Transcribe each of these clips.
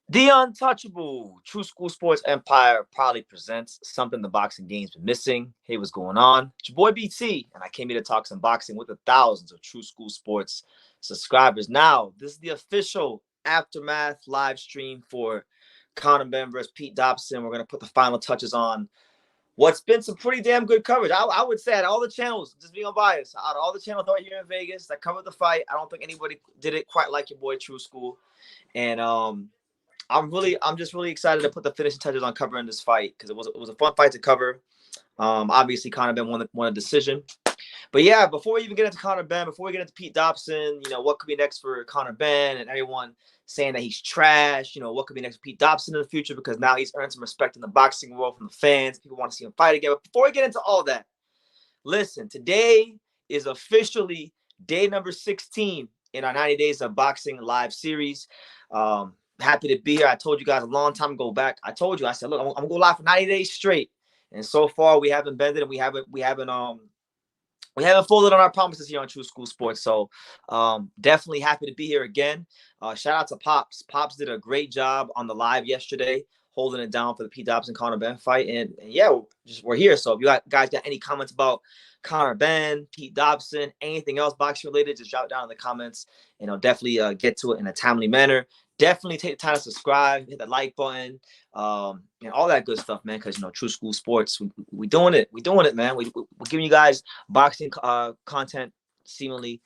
The Untouchable True School Sports Empire proudly presents something the boxing game's been missing. Hey, what's going on? It's your boy BT, and I came here to talk some boxing with the thousands of True School Sports subscribers. Now, this is the official aftermath live stream for Conor Benn versus Pete Dobson. We're going to put the final touches on what's been some pretty damn good coverage. I would say at all the channels, just being unbiased, out of all the channels right here in Vegas that covered the fight, I don't think anybody did it quite like your boy True School. And I'm just really excited to put the finishing touches on covering this fight because it was a fun fight to cover. Obviously, Conor Benn won a decision. But yeah, before we even get into Conor Benn, before we get into Pete Dobson, what could be next for Conor Benn and everyone saying that he's trash, what could be next for Pete Dobson in the future because now he's earned some respect in the boxing world from the fans. People want to see him fight again. But before we get into all that, listen, today is officially day number 16 in our 90 Days of Boxing live series. Happy to be here. I told you guys a long time ago back. I said, look, I'm gonna go live for 90 days straight. And so far we haven't bended and we haven't folded on our promises here on True School Sports. So definitely happy to be here again. Shout out to Pops. Pops did a great job on the live yesterday, holding it down for the Pete Dobson Conor Benn fight. And yeah, we're here. So if you guys got any comments about Conor Benn, Pete Dobson, anything else boxing related, just drop it down in the comments and I'll definitely get to it in a timely manner. Definitely take the time to subscribe, hit the like button, and all that good stuff, man. Because True School Sports, we doing it, man. We're giving you guys boxing content seemingly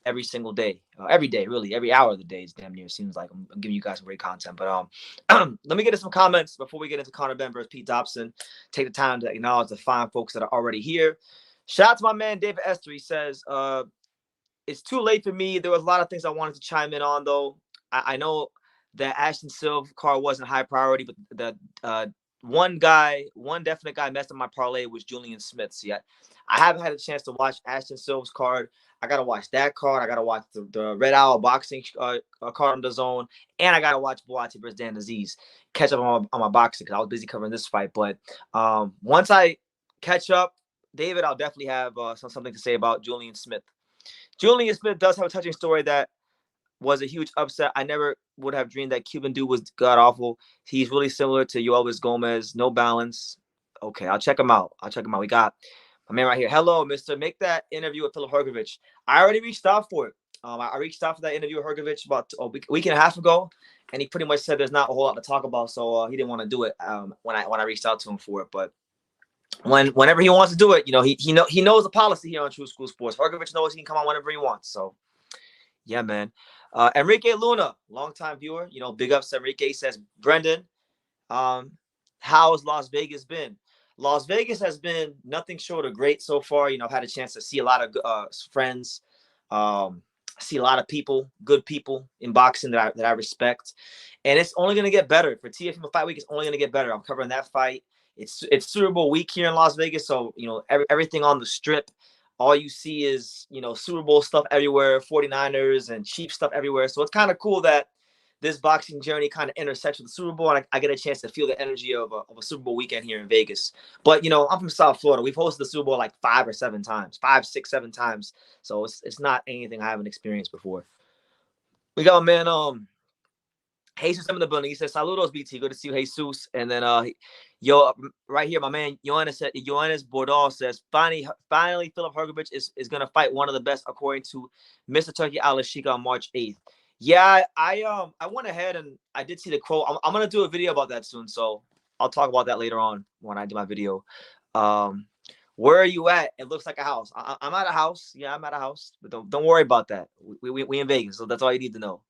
every single day, every day, really, every hour of the day. Is damn near seems like I'm giving you guys some great content. But let me get into some comments before we get into Conor Benn versus Pete Dobson. Take the time to acknowledge the fine folks that are already here. Shout out to my man David Esther. He says it's too late for me. There was a lot of things I wanted to chime in on, though. I know that Ashton Silva card wasn't high priority, but the one definite guy messed up my parlay was Julian Smith. See, I haven't had a chance to watch Ashton Silva's card. I got to watch that card. I got to watch the Red Owl boxing card on the zone. And I got to watch Boati versus Dan Aziz. Catch up on my boxing because I was busy covering this fight. But once I catch up, David, I'll definitely have something to say about Julian Smith. Julian Smith does have a touching story that was a huge upset. I never would have dreamed that Cuban dude was god-awful. He's really similar to Yoelvis Gomez. No balance. Okay, I'll check him out. We got my man right here. Hello, mister. Make that interview with Filip Hrgovic. I already reached out for it. I reached out for that interview with Hrgovic about a week and a half ago, and he pretty much said there's not a whole lot to talk about, so he didn't want to do it when I reached out to him for it. But whenever he wants to do it, he knows the policy here on True School Sports. Hrgovic knows he can come on whenever he wants. So, yeah, man. Enrique Luna, longtime viewer, big ups to Enrique, says, Brendan, how has Las Vegas been? Las Vegas has been nothing short of great so far. I've had a chance to see a lot of friends, see a lot of people, good people in boxing that I respect. And it's only going to get better. For TFM Fight Week, it's only going to get better. I'm covering that fight. It's Super Bowl week here in Las Vegas, so, everything on the Strip, all you see is, Super Bowl stuff everywhere, 49ers and Chiefs stuff everywhere. So it's kind of cool that this boxing journey kind of intersects with the Super Bowl, and I get a chance to feel the energy of a Super Bowl weekend here in Vegas. But, I'm from South Florida. We've hosted the Super Bowl like 5 or 7 times, 5, 6, 7 times. So it's not anything I haven't experienced before. We got my man, Jesus in the building. He says, "Saludos, BT. Good to see you, Jesus." And then, right here, my man Johannes Bordeaux says, "Finally, Filip Hrgovic is going to fight one of the best, according to Mr. Turkey Alashika on March 8th." Yeah, I went ahead and I did see the quote. I'm going to do a video about that soon, so I'll talk about that later on when I do my video. Where are you at? It looks like a house. I'm at a house. Yeah, I'm at a house, but don't worry about that. We in Vegas, so that's all you need to know.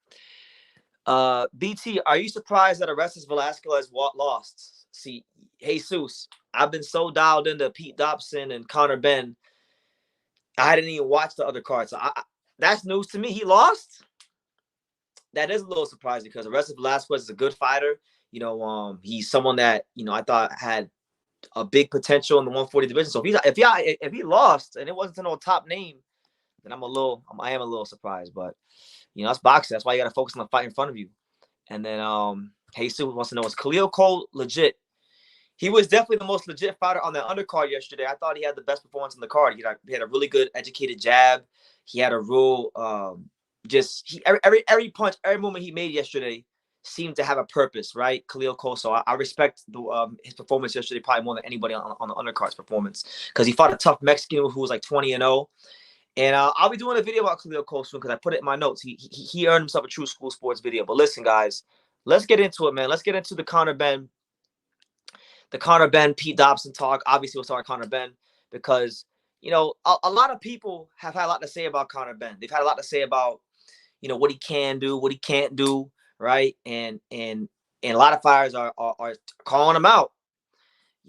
BT, are you surprised that Orestes Velasquez lost? See, Jesus, I've been so dialed into Pete Dobson and Conor Benn, I didn't even watch the other cards. So that's news to me. He lost? That is a little surprising because Orestes Velasquez is a good fighter. He's someone that, I thought had a big potential in the 140 division. So if he lost and it wasn't to no top name, then I am a little surprised. But that's boxing. That's why you got to focus on the fight in front of you. And then Jesus wants to know, is Khalil Cole legit? he was definitely the most legit fighter on the undercard yesterday. I thought he had the best performance on the card. He had a really good, educated jab. He had a real, every punch, every movement he made yesterday seemed to have a purpose, right? Khalil Cole. So I respect his performance yesterday probably more than anybody on the undercard's performance, because he fought a tough Mexican who was like 20-0. And I'll be doing a video about Khalil Cole soon because I put it in my notes. He earned himself a true school sports video. But listen, guys, let's get into it, man. Let's get into the Conor Benn, Pete Dobson talk. Obviously, we'll start Conor Benn because, a lot of people have had a lot to say about Conor Benn. They've had a lot to say about, what he can do, what he can't do, right? And a lot of fighters are calling him out.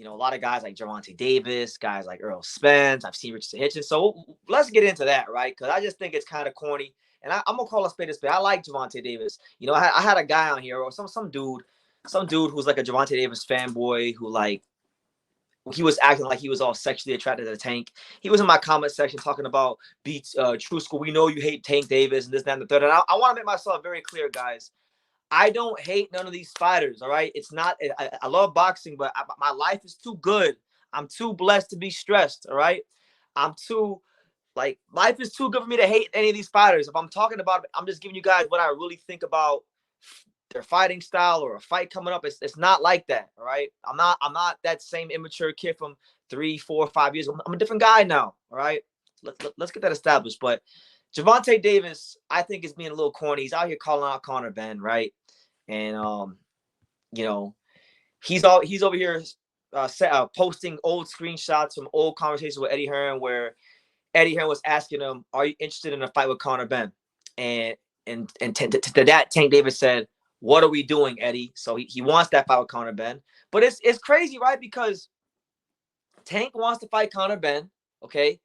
A lot of guys like Gervonta Davis, guys like Earl Spence. I've seen Richardson Hitchens. So let's get into that, right? Because I just think it's kind of corny. And I'm gonna call a spade a spade. I like Gervonta Davis. I had a guy on here, or some dude who's like a Gervonta Davis fanboy who like he was acting like he was all sexually attracted to Tank. He was in my comment section talking about beats True School. We know you hate Tank Davis and this, that, and the third. And I want to make myself very clear, guys. I don't hate none of these fighters, all right? It's not – I love boxing, but my life is too good. I'm too blessed to be stressed, all right? I'm too – life is too good for me to hate any of these fighters. If I'm talking about it, I'm just giving you guys what I really think about their fighting style or a fight coming up. It's not like that, all right? I'm not that same immature kid from 3, 4, 5 years ago. I'm a different guy now, all right? Let's get that established. But Gervonta Davis, I think, is being a little corny. He's out here calling out Conor Benn, right? And he's over here posting old screenshots from old conversations with Eddie Hearn, where Eddie Hearn was asking him, "Are you interested in a fight with Conor Benn?" And to that, Tank Davis said, "What are we doing, Eddie?" So he wants that fight with Conor Benn, but it's crazy, right? Because Tank wants to fight Conor Benn, okay?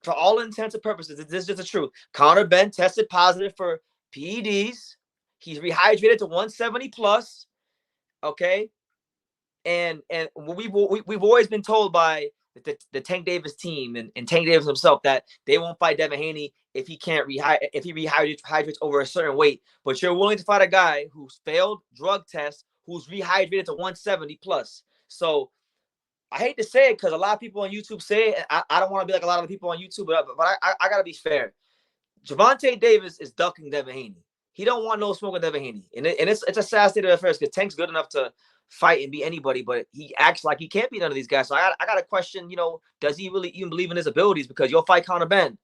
For all intents and purposes, this is just the truth. Conor Benn tested positive for PEDs. He's rehydrated to 170 plus, okay? And we've always been told by the Tank Davis team and Tank Davis himself that they won't fight Devin Haney if he rehydrates over a certain weight. But you're willing to fight a guy who's failed drug tests, who's rehydrated to 170 plus. So I hate to say it because a lot of people on YouTube say it. I don't want to be like a lot of the people on YouTube, but I got to be fair. Gervonta Davis is ducking Devin Haney. He don't want no smoke with Devin Haney. And it's a sad state of affairs because Tank's good enough to fight and beat anybody, but he acts like he can't beat none of these guys. So I got to question, does he really even believe in his abilities? Because you'll fight Conor Benn,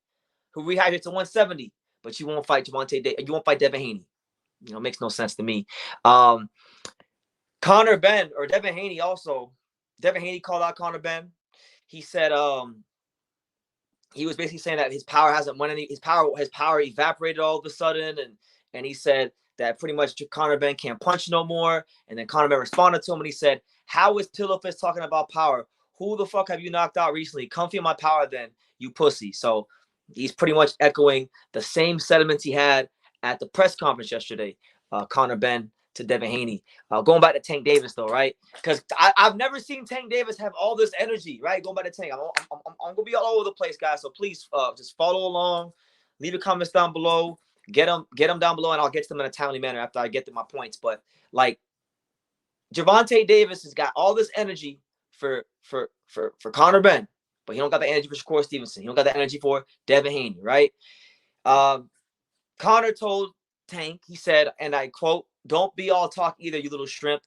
who rehydrates to 170, but you won't fight you won't fight Devin Haney. It makes no sense to me. Conor Benn or Devin Haney also. Devin Haney called out Conor Benn. He said he was basically saying that his power hasn't won any. His power evaporated all of a sudden, and he said that pretty much Conor Benn can't punch no more. And then Conor Benn responded to him and he said, "How is Pillow Fist talking about power? Who the fuck have you knocked out recently? Come feel my power then, you pussy." So he's pretty much echoing the same sentiments he had at the press conference yesterday. Conor Benn to Devin Haney. Going back to Tank Davis, though, right? Because I've never seen Tank Davis have all this energy, right? Going back to Tank. I'm going to be all over the place, guys. So please just follow along. Leave your comments down below. Get them down below, and I'll get to them in a timely manner after I get to my points. But, Gervonta Davis has got all this energy for Conor Benn, but he don't got the energy for Shakur Stevenson. He don't got the energy for Devin Haney, right? Conor told Tank, he said, and I quote, "Don't be all talk either, you little shrimp.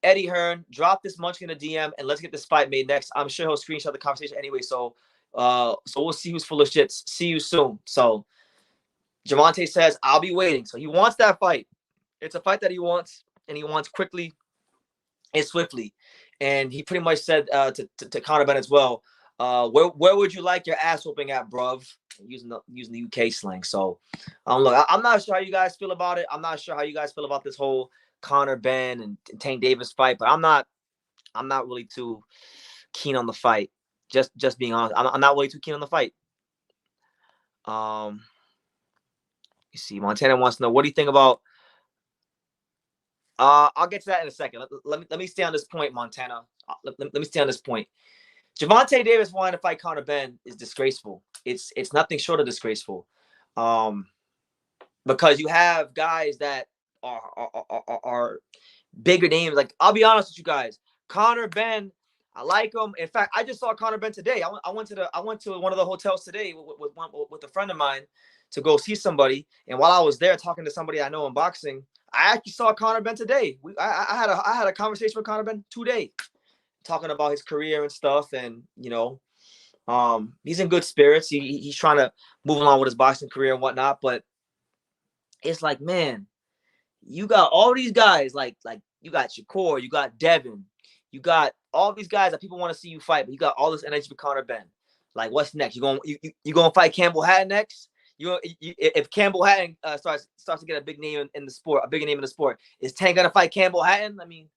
Eddie Hearn, drop this munchkin in a DM and let's get this fight made next. I'm sure he'll screenshot the conversation anyway. So we'll see who's full of shit. See you soon." So Gervonta says, "I'll be waiting." So he wants that fight. It's a fight that he wants, and he wants quickly and swiftly. And he pretty much said to Conor Benn as well, where would you like your ass whooping at, bruv? Using the UK slang. So look, I'm not sure how you guys feel about it. I'm not sure how you guys feel about this whole Conor Benn and Tank Davis fight, but I'm not really too keen on the fight. Just being honest, I'm not really too keen on the fight. You see, Montana wants to know, what do you think about? I'll get to that in a second. Let me stay on this point, Montana. Let me stay on this point. Gervonta Davis wanting to fight Conor Benn is disgraceful. It's nothing short of disgraceful, because you have guys that are bigger names. Like, I'll be honest with you guys, Conor Benn, I like him. In fact, I just saw Conor Benn today. I went to one of the hotels today with a friend of mine to go see somebody. And while I was there talking to somebody I know in boxing, I actually saw Conor Benn today. I had a conversation with Conor Benn today, talking about his career and stuff. And he's in good spirits. He's trying to move along with his boxing career and whatnot. But it's like, man, you got all these guys like you got Shakur, you got Devin, you got all these guys that people want to see you fight, but you got all this energy for Conor Benn. Like, what's next? You gonna fight Campbell Hatton next? If Campbell Hatton starts to get a big name in the sport, a bigger name in the sport, is Tank gonna fight Campbell Hatton? I mean,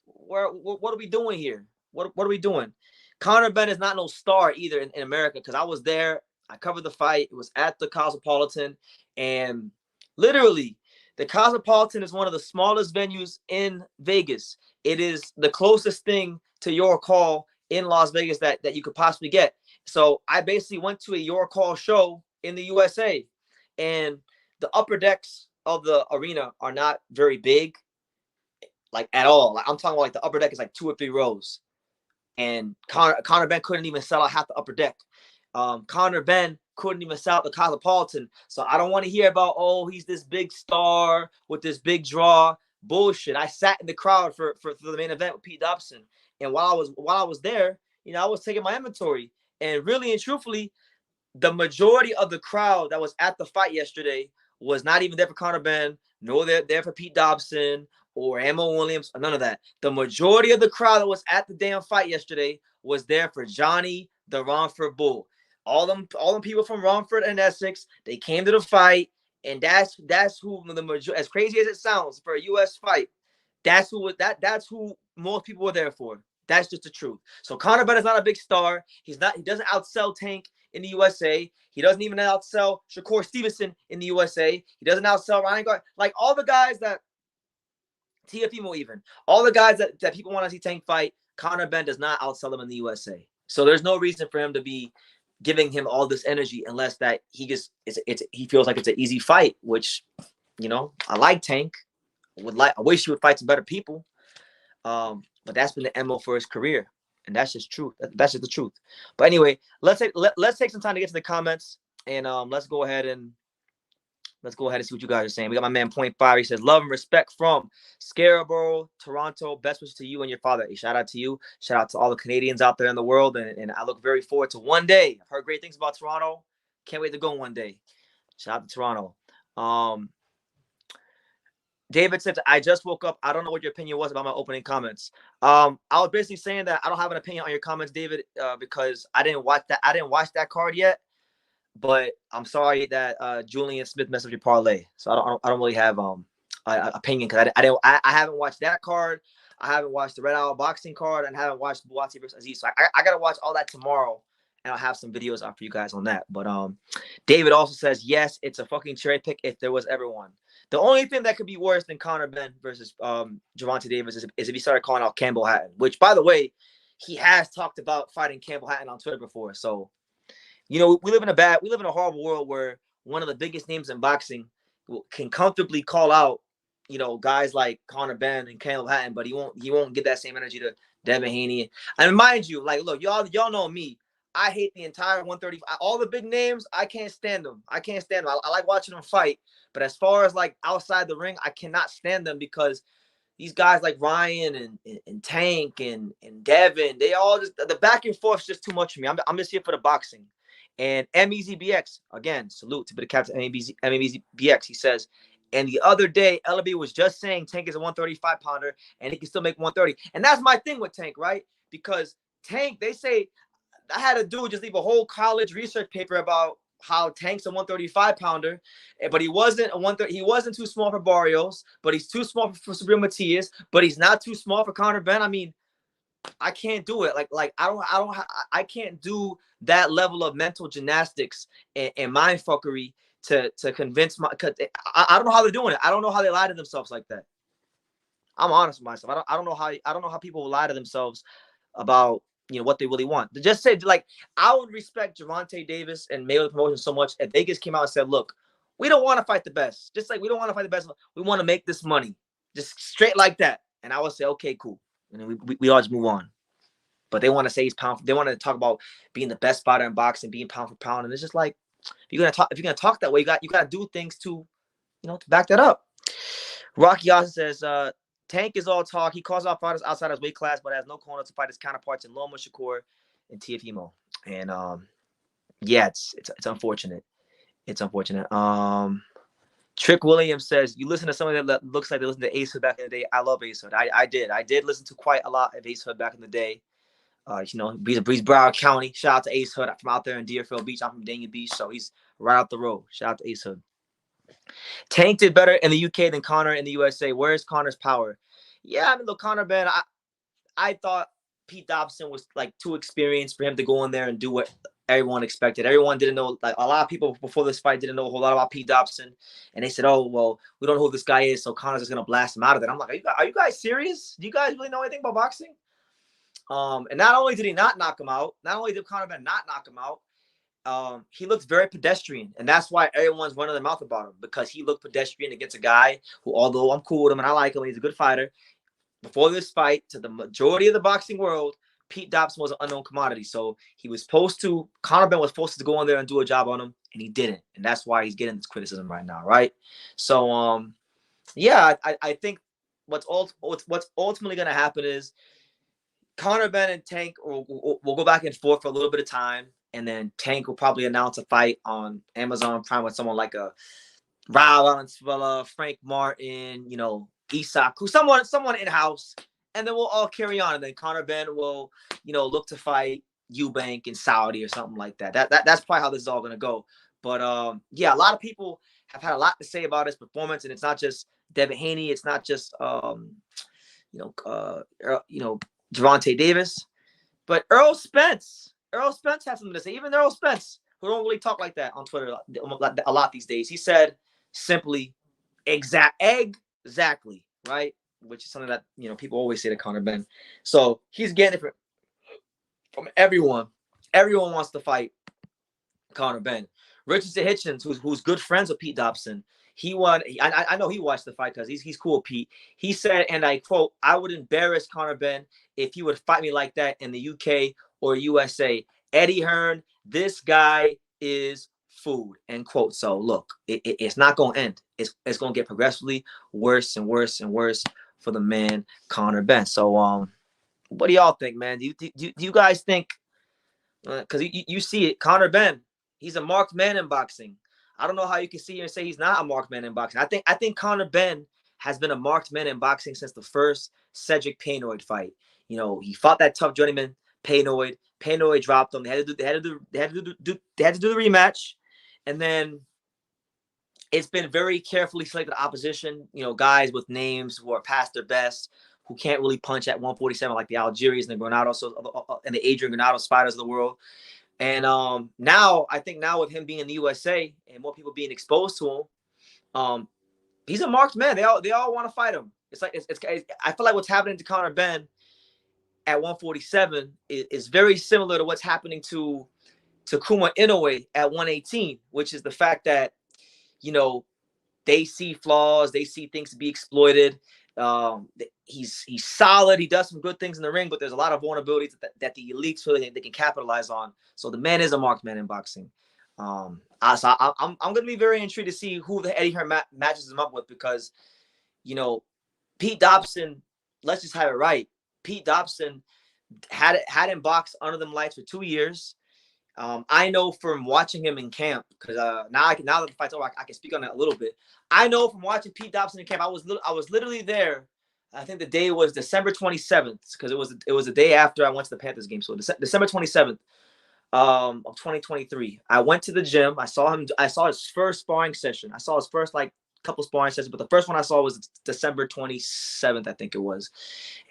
what are we doing here? What are we doing? Conor Benn is not no star either in America, because I was there. I covered the fight. It was at the Cosmopolitan, and literally, the Cosmopolitan is one of the smallest venues in Vegas. It is the closest thing to Your Call in Las Vegas that you could possibly get. So I basically went to a Your Call show in the USA, and the upper decks of the arena are not very big, like at all. Like, I'm talking about, like, the upper deck is like 2 or 3 rows, and Conor Benn couldn't even sell out half the upper deck. Conor Benn couldn't even sell out the Cosmopolitan. So I don't want to hear about, oh, he's this big star with this big draw. Bullshit. I sat in the crowd for the main event with Pete Dobson. And while I was there, I was taking my inventory. And really and truthfully, the majority of the crowd that was at the fight yesterday was not even there for Conor Benn, nor they're there for Pete Dobson or Ammo Williams, or none of that. The majority of the crowd that was at the damn fight yesterday was there for Johnny the Romford Bull. All them people from Romford and Essex, they came to the fight, and that's who the majority, as crazy as it sounds for a US fight, that's who most people were there for. That's just the truth. So Conor Benn is not a big star. He doesn't outsell Tank in the USA. He doesn't even outsell Shakur Stevenson in the USA. He doesn't outsell Ryan Garcia. Like, all the guys that Teofimo, even all the guys that people want to see Tank fight, Conor Benn does not outsell them in the USA. So there's no reason for him to be giving him all this energy unless that he feels like it's an easy fight, which, I like Tank. I wish he would fight some better people. But that's been the MO for his career. And that's just truth. That's just the truth. But anyway, let's take some time to get to the comments, and let's go ahead and see what you guys are saying. We got my man Point Five. He says, love and respect from Scarborough, Toronto. Best wishes to you and your father. A shout out to you. Shout out to all the Canadians out there in the world. And I look very forward to one day. I've heard great things about Toronto. Can't wait to go one day. Shout out to Toronto. David said, I just woke up. I don't know what your opinion was about my opening comments. I was basically saying that I don't have an opinion on your comments, David, because I didn't watch that card yet. But I'm sorry that Julian Smith messed up your parlay, so I don't really have an opinion, because I haven't watched that card. I haven't watched the Red Hour boxing card, and I haven't watched Buatsi versus Aziz. So I gotta watch all that tomorrow, and I'll have some videos out for you guys on that. But David also says, yes, it's a fucking cherry pick if there was ever one. The only thing that could be worse than Conor Benn versus Gervonta Davis is if he started calling out Campbell Hatton, which, by the way, he has talked about fighting Campbell Hatton on Twitter before. So, we live in a horrible world where one of the biggest names in boxing can comfortably call out, guys like Conor Benn and Campbell Hatton, but he won't give that same energy to Devin Haney. And mind you, like, look, y'all know me. I hate the entire 135. All the big names, I can't stand them. I like watching them fight. But as far as, like, outside the ring, I cannot stand them, because these guys like Ryan and Tank and Devin, they all just, the back and forth is just too much for me. I'm just here for the boxing. And MEZBX, again, salute to be the captain MEZBX. He says, and the other day, LB was just saying Tank is a 135 pounder and he can still make 130. And that's my thing with Tank, right? Because Tank, they say, I had a dude just leave a whole college research paper about how Tank's a 135 pounder, but he wasn't a 130. He wasn't too small for Barrios, but he's too small for Sabrina Matias, but he's not too small for Conor Benn. I mean, I can't do it. Like I can't do that level of mental gymnastics and mind fuckery to convince I don't know how they're doing it. I don't know how they lie to themselves like that. I'm honest with myself. I don't know how people will lie to themselves about what they really want. To just say, like, I would respect Gervonta Davis and Mayweather Promotions so much if Vegas came out and said, look, we don't want to fight the best. Just like we don't want to fight the best. We want to make this money. Just straight like that. and I would say, okay, cool, and then we all just move on. But they want to say he's pound. They want to talk about being the best fighter in boxing, being pound for pound, and it's just like if you're gonna talk that way, you got to do things to to back that up. Rocky Austin says, Tank is all talk. He calls out fighters outside his weight class, but has no corner to fight his counterparts in Loma Shakur and Teofimo. And yeah, it's unfortunate. It's unfortunate. Trick Williams says, you listen to somebody that looks like they listened to Ace Hood back in the day. I love Ace Hood. I did listen to quite a lot of Ace Hood back in the day. He's Broward County. Shout out to Ace Hood from out there in Deerfield Beach. I'm from Dania Beach, so he's right out the road. Shout out to Ace Hood. Tank did better in the UK than Conor in the USA. Where's Conor's power? Yeah, I mean, look, Conor Benn, I thought Pete Dobson was like too experienced for him to go in there and do what everyone expected. Everyone didn't know, like a lot of people before this fight didn't know a whole lot about Pete Dobson. And they said, oh, well, we don't know who this guy is, so Conor's just going to blast him out of it. I'm like, are you guys serious? Do you guys really know anything about boxing? And not only did he not knock him out, not only did Conor Benn not knock him out, he looked very pedestrian, and that's why everyone's running their mouth about him, because he looked pedestrian against a guy who, although I'm cool with him and I like him, he's a good fighter. Before this fight, to the majority of the boxing world, Pete Dobson was an unknown commodity. So Conor Benn was supposed to go in there and do a job on him, and he didn't, and that's why he's getting this criticism right now, right? So, yeah, I think what's ultimately going to happen is Conor Benn and Tank will go back and forth for a little bit of time. And then Tank will probably announce a fight on Amazon Prime with someone like a Raul Valenzuela, Frank Martin, Isak, someone in-house. And then we'll all carry on. And then Conor Benn will, look to fight Eubank in Saudi or something like that. That's probably how this is all going to go. But, yeah, a lot of people have had a lot to say about his performance. And it's not just Devin Haney. It's not just, Gervonta Davis. But Errol Spence has something to say. Even Errol Spence, who don't really talk like that on Twitter a lot these days, he said simply, exactly, right? Which is something that people always say to Conor Benn. So he's getting it from everyone. Everyone wants to fight Conor Benn. Richardson Hitchens, who's good friends with Pete Dobson, he won. I know he watched the fight because he's cool with Pete. He said, and I quote, "I would embarrass Conor Benn if he would fight me like that in the UK or USA. Eddie Hearn, this guy is food," end quote. So look, it's not going to end. It's going to get progressively worse and worse and worse for the man Conor Benn. So what do y'all think, man? Do you guys think? Because you see it, Conor Benn, he's a marked man in boxing. I don't know how you can sit here and say he's not a marked man in boxing. I think Conor Benn has been a marked man in boxing since the first Cedric Paynoid fight. He fought that tough journeyman Paynoid. Paynoid dropped him. They had to do the rematch, and then it's been very carefully selected opposition. Guys with names who are past their best, who can't really punch at 147 like the Algiers and the Granados and the Adrian Granados fighters of the world. And now with him being in the USA and more people being exposed to him, he's a marked man. They all want to fight him. It's like it's I feel like what's happening to Conor Benn at 147 is very similar to what's happening to Kuma Inoue at 118, which is the fact that they see flaws, they see things to be exploited. He's solid. He does some good things in the ring, but there's a lot of vulnerabilities that the elites feel they can capitalize on. So the man is a marked man in boxing. So I'm going to be very intrigued to see who the Eddie Hearn matches him up with, because Pete Dobson, let's just have it right. Pete Dobson had him box under them lights for 2 years. I know from watching him in camp, because now that the fight's over, I can speak on that a little bit. I know from watching Pete Dobson in camp, I was literally there. I think the day was December 27th, because it was the day after I went to the Panthers game. So December 27th of 2023. I went to the gym. I saw his first sparring session. I saw his first couple sparring sessions, but the first one I saw was December 27th, I think it was.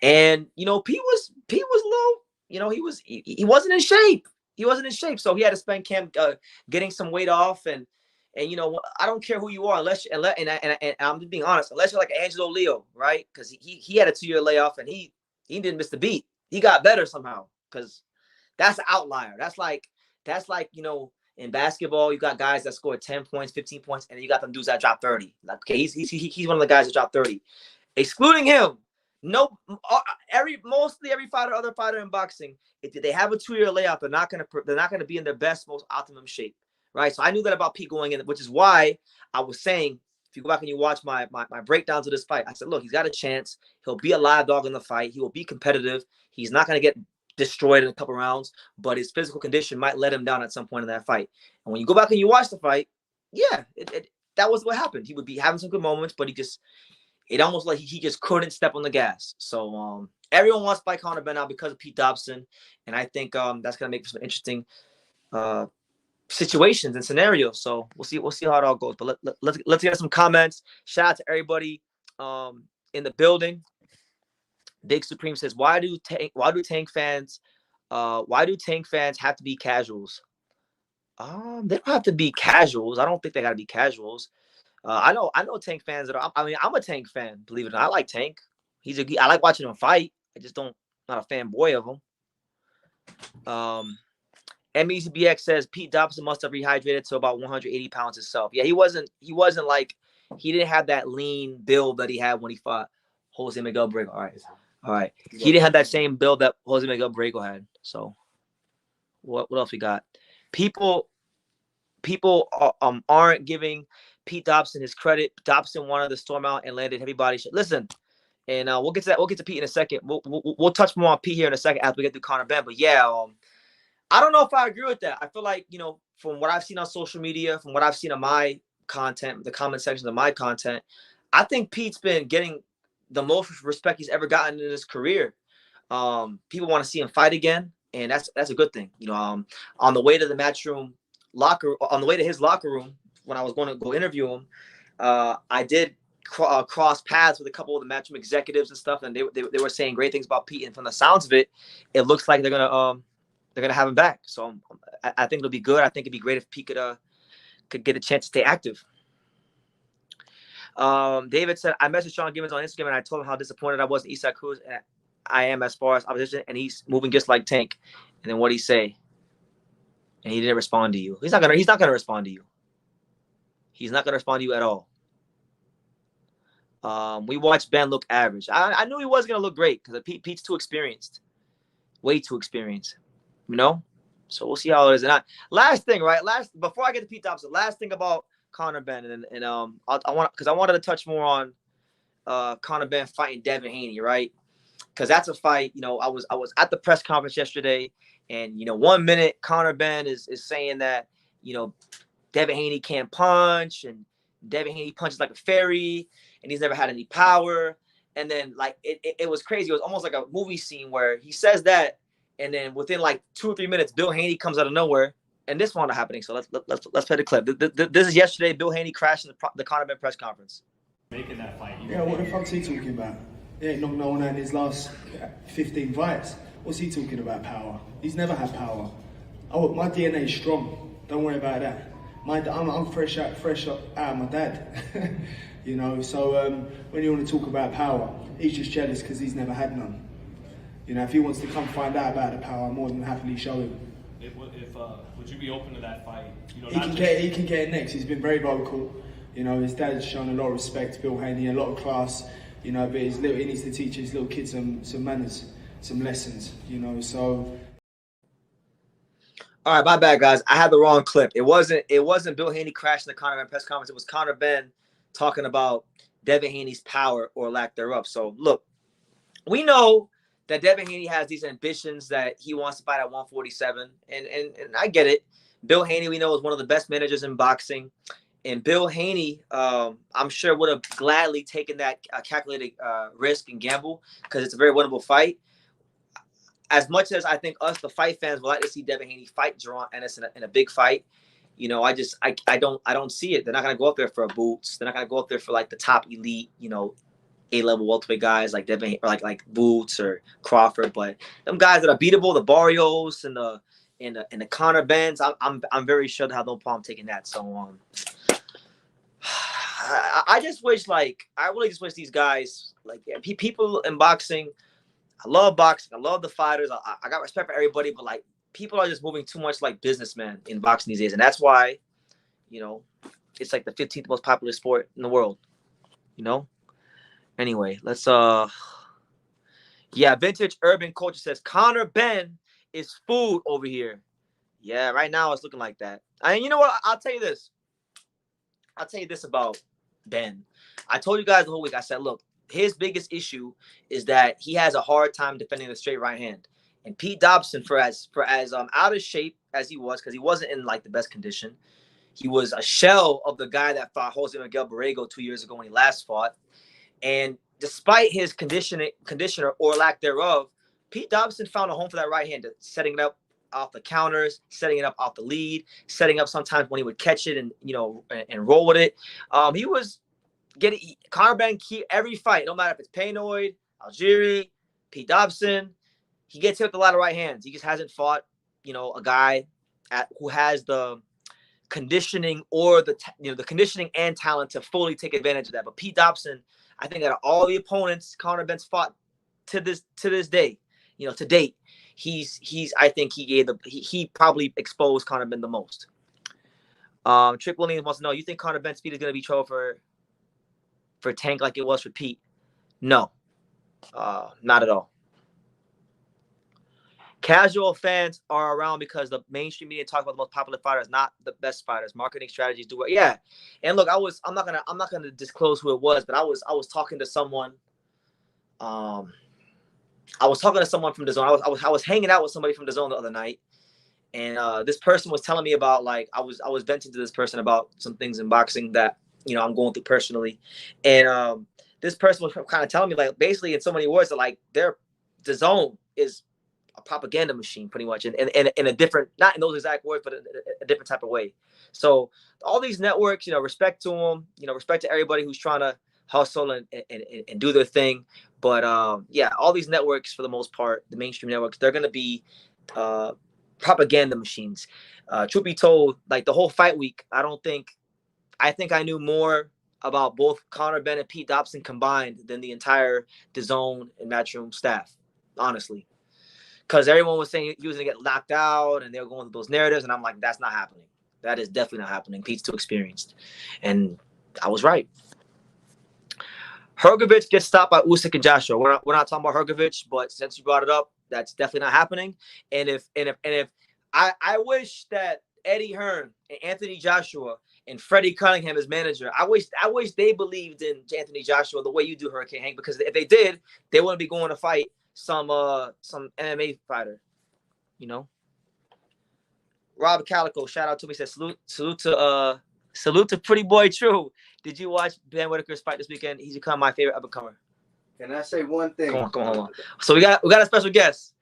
And Pete was low. He wasn't in shape. He wasn't in shape, so he had to spend camp getting some weight off. And I don't care who you are, and I'm just being honest, unless you're like Angelo Leo, right? Because he had a 2-year layoff and he didn't miss the beat. He got better somehow, because that's an outlier. That's like in basketball, you got guys that score 10 points, 15 points, and then you got them dudes that drop 30. Like, okay, he's one of the guys that dropped 30. Excluding him, No, mostly every other fighter in boxing, if they have a 2-year layoff, they're not gonna be in their best, most optimum shape, right? So I knew that about Pete going in, which is why I was saying, if you go back and you watch my breakdowns of this fight, I said, look, he's got a chance. He'll be a live dog in the fight. He will be competitive. He's not gonna get destroyed in a couple rounds, but his physical condition might let him down at some point in that fight. And when you go back and you watch the fight, yeah, that was what happened. He would be having some good moments, but it almost like he just couldn't step on the gas. So everyone wants to fight Conor Benn now because of Pete Dobson, and I think that's gonna make for some interesting situations and scenarios. So we'll see how it all goes. But let's get some comments. Shout out to everybody in the building. Big Supreme says, why do Tank fans have to be casuals? They don't have to be casuals. I don't think they gotta be casuals. I know Tank fans that are. I mean, I'm a Tank fan. Believe it or not, I like Tank. I like watching him fight. I just not a fanboy of him. MECBX says Pete Dobson must have rehydrated to about 180 pounds himself. Yeah, he wasn't like, he didn't have that lean build that he had when he fought Jose Miguel Brigo. All right. He didn't have that same build that Jose Miguel Brigo had. So what else we got? People aren't giving Pete Dobson his credit. Dobson wanted to storm out and landed heavy body shot. Listen, and we'll get to that. We'll get to Pete in a second. We'll touch more on Pete here in a second after we get through Conor Benn. But yeah, I don't know if I agree with that. I feel like, from what I've seen on social media, from what I've seen on my content, the comment sections of my content, I think Pete's been getting the most respect he's ever gotten in his career. People want to see him fight again, and that's a good thing. On the way to the matchroom on the way to his locker room, when I was going to go interview him, I did cross paths with a couple of the matchroom executives and stuff, and they were saying great things about Pete. And from the sounds of it, it looks like they're gonna have him back. So I think it'll be good. I think it'd be great if Pete could get a chance to stay active. David said, I messaged Sean Gibbons on Instagram and I told him how disappointed I was in Eastside Cruz and I am as far as opposition, and he's moving just like Tank. And then what'd he say? And he didn't respond to you. He's not gonna respond to you. He's not gonna respond to you at all. We watched Ben look average. I knew he was gonna look great because Pete's too experienced, way too experienced. So we'll see how it is. And last thing, right? Before I get to Pete Dobson, last thing about Conor Benn, and I wanted to touch more on Conor Benn fighting Devin Haney, right? Because that's a fight. I was at the press conference yesterday, and 1 minute Conor Benn is saying that Devin Haney can't punch, and Devin Haney punches like a fairy, and he's never had any power. And then it was crazy. It was almost like a movie scene where he says that. And then within like 2 or 3 minutes, Bill Haney comes out of nowhere, and this wound up happening. So let's play the clip. This is yesterday. Bill Haney crashed in the Conor Benn press conference. Making that fight. Yeah, what the fuck's he talking about? He ain't knocked no one out in his last 15 fights. What's he talking about? Power? He's never had power. Oh, my DNA's strong. Don't worry about that. I'm fresh out of my dad. So when you want to talk about power, he's just jealous because he's never had none. If he wants to come find out about the power, I'm more than happily show him. Would you be open to that fight? He can get it next. He's been very vocal. His dad's shown a lot of respect, Bill Haney, a lot of class. But he needs to teach his little kids some manners, some lessons. So. All right, my bad, guys. I had the wrong clip. It wasn't Bill Haney crashing the Conor Benn press conference. It was Conor Benn talking about Devin Haney's power or lack thereof. So look, we know that Devin Haney has these ambitions that he wants to fight at 147, and I get it. Bill Haney, we know, is one of the best managers in boxing, and Bill Haney, I'm sure, would have gladly taken that calculated risk and gamble because it's a very winnable fight. As much as I think us, the fight fans, would like to see Devin Haney fight Jerron Ennis in a big fight, I don't see it. They're not gonna go up there for Boots. They're not gonna go up there for like the top elite, A-level welterweight guys like Devin, or like Boots or Crawford, but them guys that are beatable, the Barrios and the Conor Benns, I'm very sure they have no problem taking that. So I really just wish these guys, people in boxing. I love boxing. I love the fighters. I got respect for everybody, but people are just moving too much like businessmen in boxing these days, and that's why, it's like the 15th most popular sport in the world. Anyway, let's Yeah, Vintage Urban Culture says Conor Benn is food over here. Yeah, right now it's looking like that. And you know what? I'll tell you this. I'll tell you this about Ben. I told you guys the whole week. I said, look, his biggest issue is that he has a hard time defending the straight right hand. And Pete Dobson, for as out of shape as he was, because he wasn't in like the best condition, he was a shell of the guy that fought Jose Miguel Borrego 2 years ago when he last fought. And despite his conditioner or lack thereof, Pete Dobson found a home for that right hand, setting it up off the counters, setting it up off the lead, setting up sometimes when he would catch it and and roll with it. He was getting Conor Benn every fight, no matter if it's Paynoid, Algieri, Pete Dobson. He gets hit with a lot of right hands. He just hasn't fought, a guy who has the conditioning or the conditioning and talent to fully take advantage of that. But Pete Dobson, I think out of all the opponents Conor Benn's fought to this day, to date, I think he probably exposed Conor Benn the most. Trick Williams wants to know, you think Conor Benn's speed is going to be trouble for Tank like it was for Pete? No, not at all. Casual fans are around because the mainstream media talk about the most popular fighters, not the best fighters. Marketing strategies do it. Yeah. And look, I'm not gonna disclose who it was, but I was talking to someone. I was talking to someone from DAZN. I was hanging out with somebody from DAZN the other night, and this person was telling me about, like, I was venting to this person about some things in boxing that I'm going through personally, and this person was kind of telling me, like, basically in so many words that, like, DAZN is a propaganda machine, pretty much, in a different, not in those exact words, but a different type of way. So all these networks, respect to them, respect to everybody who's trying to hustle and do their thing. But yeah, all these networks, for the most part, the mainstream networks, they're going to be propaganda machines. Truth be told, like the whole fight week, I think I knew more about both Conor Benn and Pete Dobson combined than the entire DAZN and Matchroom staff, honestly. Because everyone was saying he was going to get knocked out, and they were going through those narratives, and I'm like, that's not happening. That is definitely not happening. Pete's too experienced. And I was right. Hrgovic gets stopped by Usyk and Joshua. We're not talking about Hrgovic, but since you brought it up, that's definitely not happening. And if I wish that Eddie Hearn and Anthony Joshua and Freddie Cunningham as manager, I wish they believed in Anthony Joshua the way you do, Hurricane Hank, because if they did, they wouldn't be going to fight some MMA fighter, Rob Calico, shout out to me, says salute to Pretty Boy True. Did you watch Ben Whitaker's fight this weekend? He's become my favorite up-and-comer. Can I say one thing? Come on, hold on. So we got a special guest.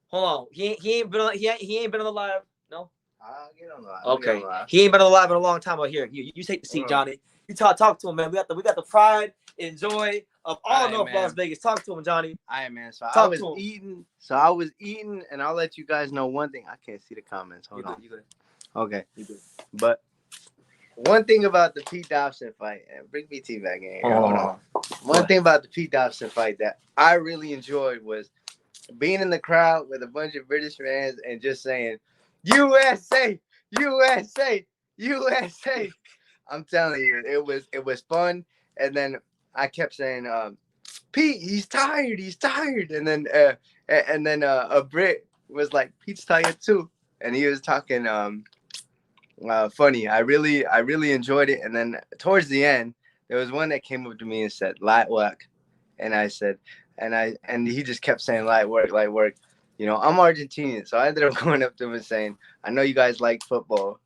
Hold on. He ain't been on the live. No? I'll get on the live. Okay. He ain't been on the live in a long time out here. You take the seat, Johnny. You talk to him, man. We got the pride and joy of all North Las Vegas. Talk to him, Johnny. All right, man. So I was eating, and I'll let you guys know one thing. I can't see the comments. Hold on. You good. Okay. You good. But one thing about the Pete Dobson fight, and bring BT back in here. One thing about the Pete Dobson fight that I really enjoyed was being in the crowd with a bunch of British fans and just saying, USA, USA, USA. I'm telling you, it was fun. And then I kept saying, Pete, he's tired. And then a Brit was like, Pete's tired too. And he was talking funny. I really enjoyed it. And then towards the end, there was one that came up to me and said, light work. And I said, and he just kept saying light work. I'm Argentinian, so I ended up going up to him and saying, I know you guys like football,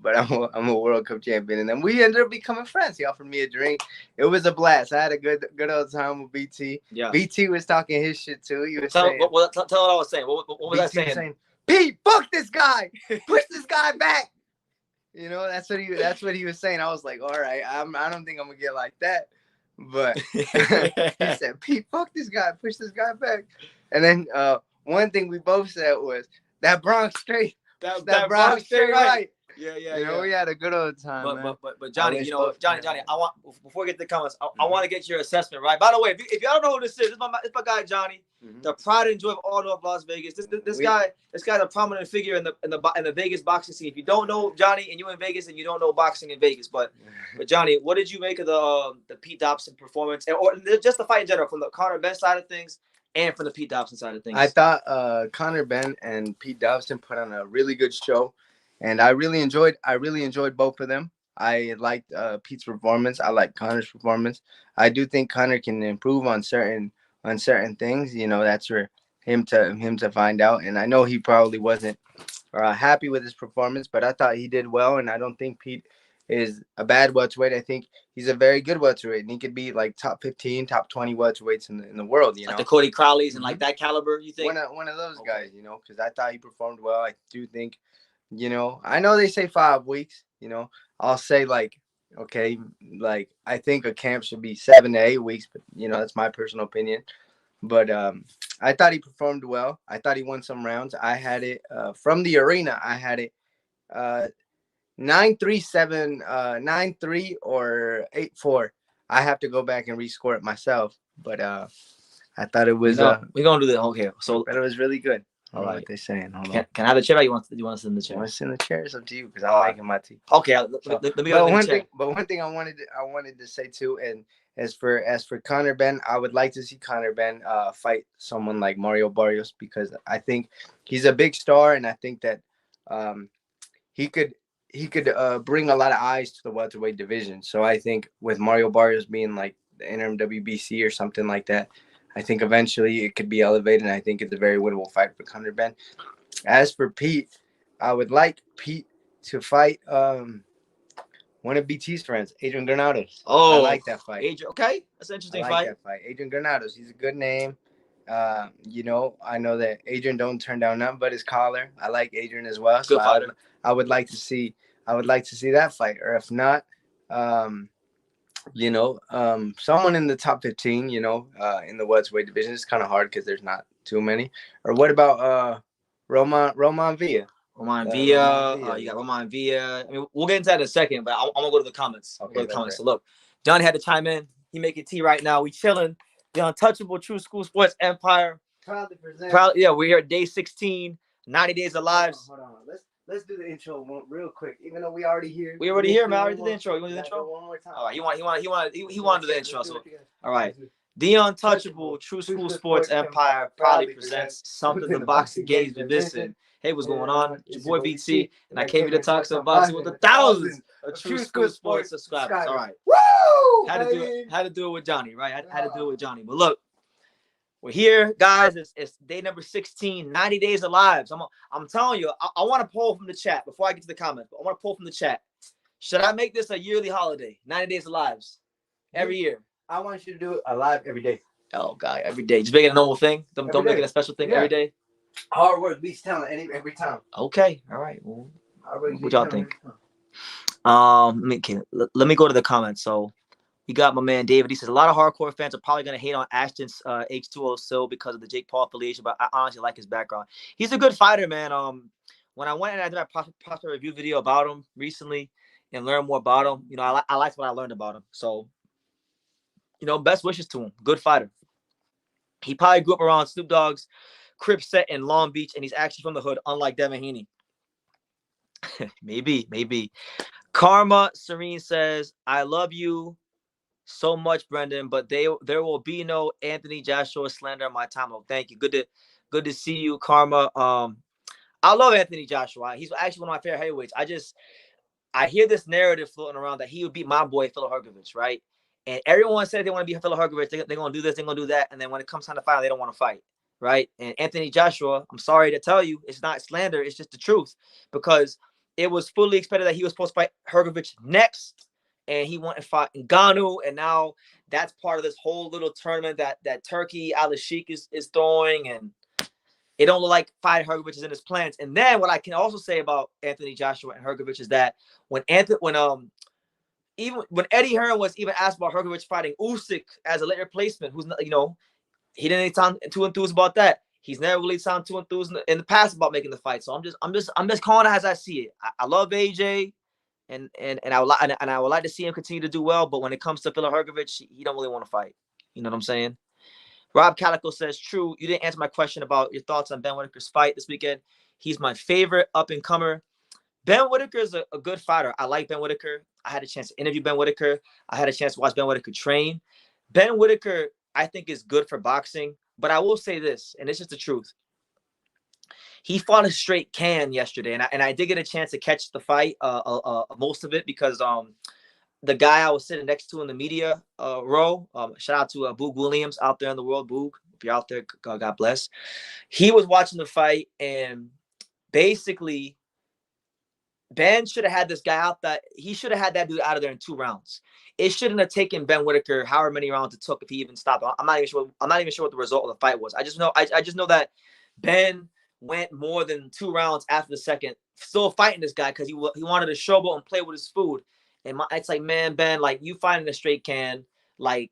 but I'm a World Cup champion. And then we ended up becoming friends. He offered me a drink. It was a blast. I had a good old time with BT. Yeah. BT was talking his shit too. He was tell saying, what I was saying. What was I saying? saying? Pete, fuck this guy. Push this guy back. That's what he was saying. I was like, all right, I don't think I'm gonna get like that. But he said, Pete, fuck this guy, push this guy back. And then one thing we both said was that Bronx straight. That Bronx straight right. Yeah. We had a good old time. But Johnny, Johnny, I want, before we get to the comments, I want to get your assessment, right? By the way, if y'all don't know who this is, it's my guy Johnny, the pride and joy of all North Las Vegas. This guy's a prominent figure in the Vegas boxing scene. If you don't know Johnny and you're in Vegas and you don't know boxing in Vegas, but Johnny, what did you make of the Pete Dobson performance, or just the fight in general, from the Conor Benn side of things and from the Pete Dobson side of things? I thought Conor Benn and Pete Dobson put on a really good show, and I really enjoyed both of them. I liked Pete's performance. I like Conor's performance. I do think Conor can improve on certain things. You know, that's for him to find out. And I know he probably wasn't happy with his performance, but I thought he did well. And I don't think Pete is a bad welterweight. I think he's a very good welterweight, and he could be like top 15, top 20 welterweights in the world. You like know, the Cody Crowleys and like that caliber. You think one of those guys? You know, because I thought he performed well. I do think, you know, I know they say 5 weeks. You know, I'll say like, okay, like I think a camp should be 7 to 8 weeks, but you know, that's my personal opinion. But I thought he performed well. I thought he won some rounds. I had it from the arena. I had it 9-3, 7, 9-3 or 8-4. I have to go back and rescore it myself. But I thought it was. We're gonna do that. Okay, so but it was really good. All right, what they're saying. Can I have the chair? Or you want to sit in the chair? I want to sit in the chair. It's up to you because I'm making my tea. Okay, let me go to the chair. But one thing I wanted to say too, and as for Conor Benn, I would like to see Conor Benn fight someone like Mario Barrios, because I think he's a big star, and I think that he could bring a lot of eyes to the welterweight division. So I think with Mario Barrios being like the interim WBC or something like that, I think eventually it could be elevated, and I think it's a very winnable fight for Conor Benn. As for Pete, I would like Pete to fight one of BT's friends, Adrian Granados. Oh, I like that fight. Adrian, okay, that's an interesting fight. That fight. Adrian Granados, he's a good name. You know, I know that Adrian don't turn down nothing but his collar. I like Adrian as well. Good fighter. I would like to see that fight, or if not, you know, someone in the top 15, you know, in the welterweight division. It's kind of hard because there's not too many. Or what about Roman Villa? Roman Villa. You got Roman Villa. I mean, we'll get into that in a second, but I'm gonna go to the comments. Okay, Right. So look, Johnny had to chime in. He making tea right now. We chilling. The untouchable True School Sports Empire. Proudly present. Yeah, we're here at day 16, 90 days of lives. Hold on. Let's do the intro real quick. Even though we already here. We already here, man. I already did the intro. You want to do the intro? One more time. All right. He wanted to do the intro. So, all right. The untouchable True School Sports Empire proudly presents something the boxing games been missing. Hey, what's going on? It's your boy VT, and I came here to talk some boxing with the thousands of True School Sports subscribers. All right. Woo! Had to do it with Johnny, right? Had to do it with Johnny. But look, we're here, guys. It's day number 16, 90 days of lives. I'm telling you, I want to poll from the chat before I get to the comments. But I want to poll from the chat. Should I make this a yearly holiday? 90 days of lives every year. I want you to do it alive every day. Oh, God, every day. Just make it a normal thing. Don't make it a special thing every day. Hard work beats talent every time. Okay, all right. Well, what y'all think? Let me go to the comments. So we got my man David. He says a lot of hardcore fans are probably gonna hate on Ashton's H2O Sil because of the Jake Paul affiliation, but I honestly like his background. He's a good fighter, man. When I went and I did my prospect review video about him recently and learned more about him, you know, I liked what I learned about him. So, you know, best wishes to him. Good fighter. He probably grew up around Snoop Dogg's crib set in Long Beach, and he's actually from the hood, unlike Devin Haney. maybe. Karma Serene says, I love you so much, Brendan, but there will be no Anthony Joshua slander in my time. Oh, thank you. Good to see you, Karma. I love Anthony Joshua. He's actually one of my favorite heavyweights. I hear this narrative floating around that he would beat my boy Phil Hergovich, right? And everyone says they want to beat Phil Hergovich. They're going to do this, they're going to do that, and then when it comes time to fight, they don't want to fight. Right. And Anthony Joshua, I'm sorry to tell you, it's not slander. It's just the truth, because it was fully expected that he was supposed to fight Hergovich next. And he went and fought Ngannou. And now that's part of this whole little tournament that Turkey Al-Sheikh is throwing. And it don't look like fighting Hergovich is in his plans. And then what I can also say about Anthony Joshua and Hergovich is that when Eddie Hearn was even asked about Hergovich fighting Usyk as a late replacement, who's not, you know, he didn't sound too enthused about that. He's never really sounded too enthused in the past about making the fight. So I'm just calling it as I see it. I love AJ, and I would like to see him continue to do well. But when it comes to Phil Hergovich, he don't really want to fight. You know what I'm saying? Rob Calico says, true. You didn't answer my question about your thoughts on Ben Whitaker's fight this weekend. He's my favorite up and comer. Ben Whitaker is a good fighter. I like Ben Whitaker. I had a chance to interview Ben Whitaker. I had a chance to watch Ben Whitaker train. Ben Whitaker, I think, is good for boxing. But I will say this, and it's just the truth. He fought a straight can yesterday, and I did get a chance to catch the fight, most of it, because the guy I was sitting next to in the media row, shout out to Boog Williams out there in the world. Boog, if you're out there, God bless. He was watching the fight, and basically Ben should have had this guy out. That he should have had that dude out of there in 2 rounds. It shouldn't have taken Ben Whitaker however many rounds it took if he even stopped. I'm not even sure what the result of the fight was. I just know that Ben went more than 2 rounds after the second, still fighting this guy because he wanted to showboat and play with his food. And it's like, man, Ben, like, you fighting a straight can, like,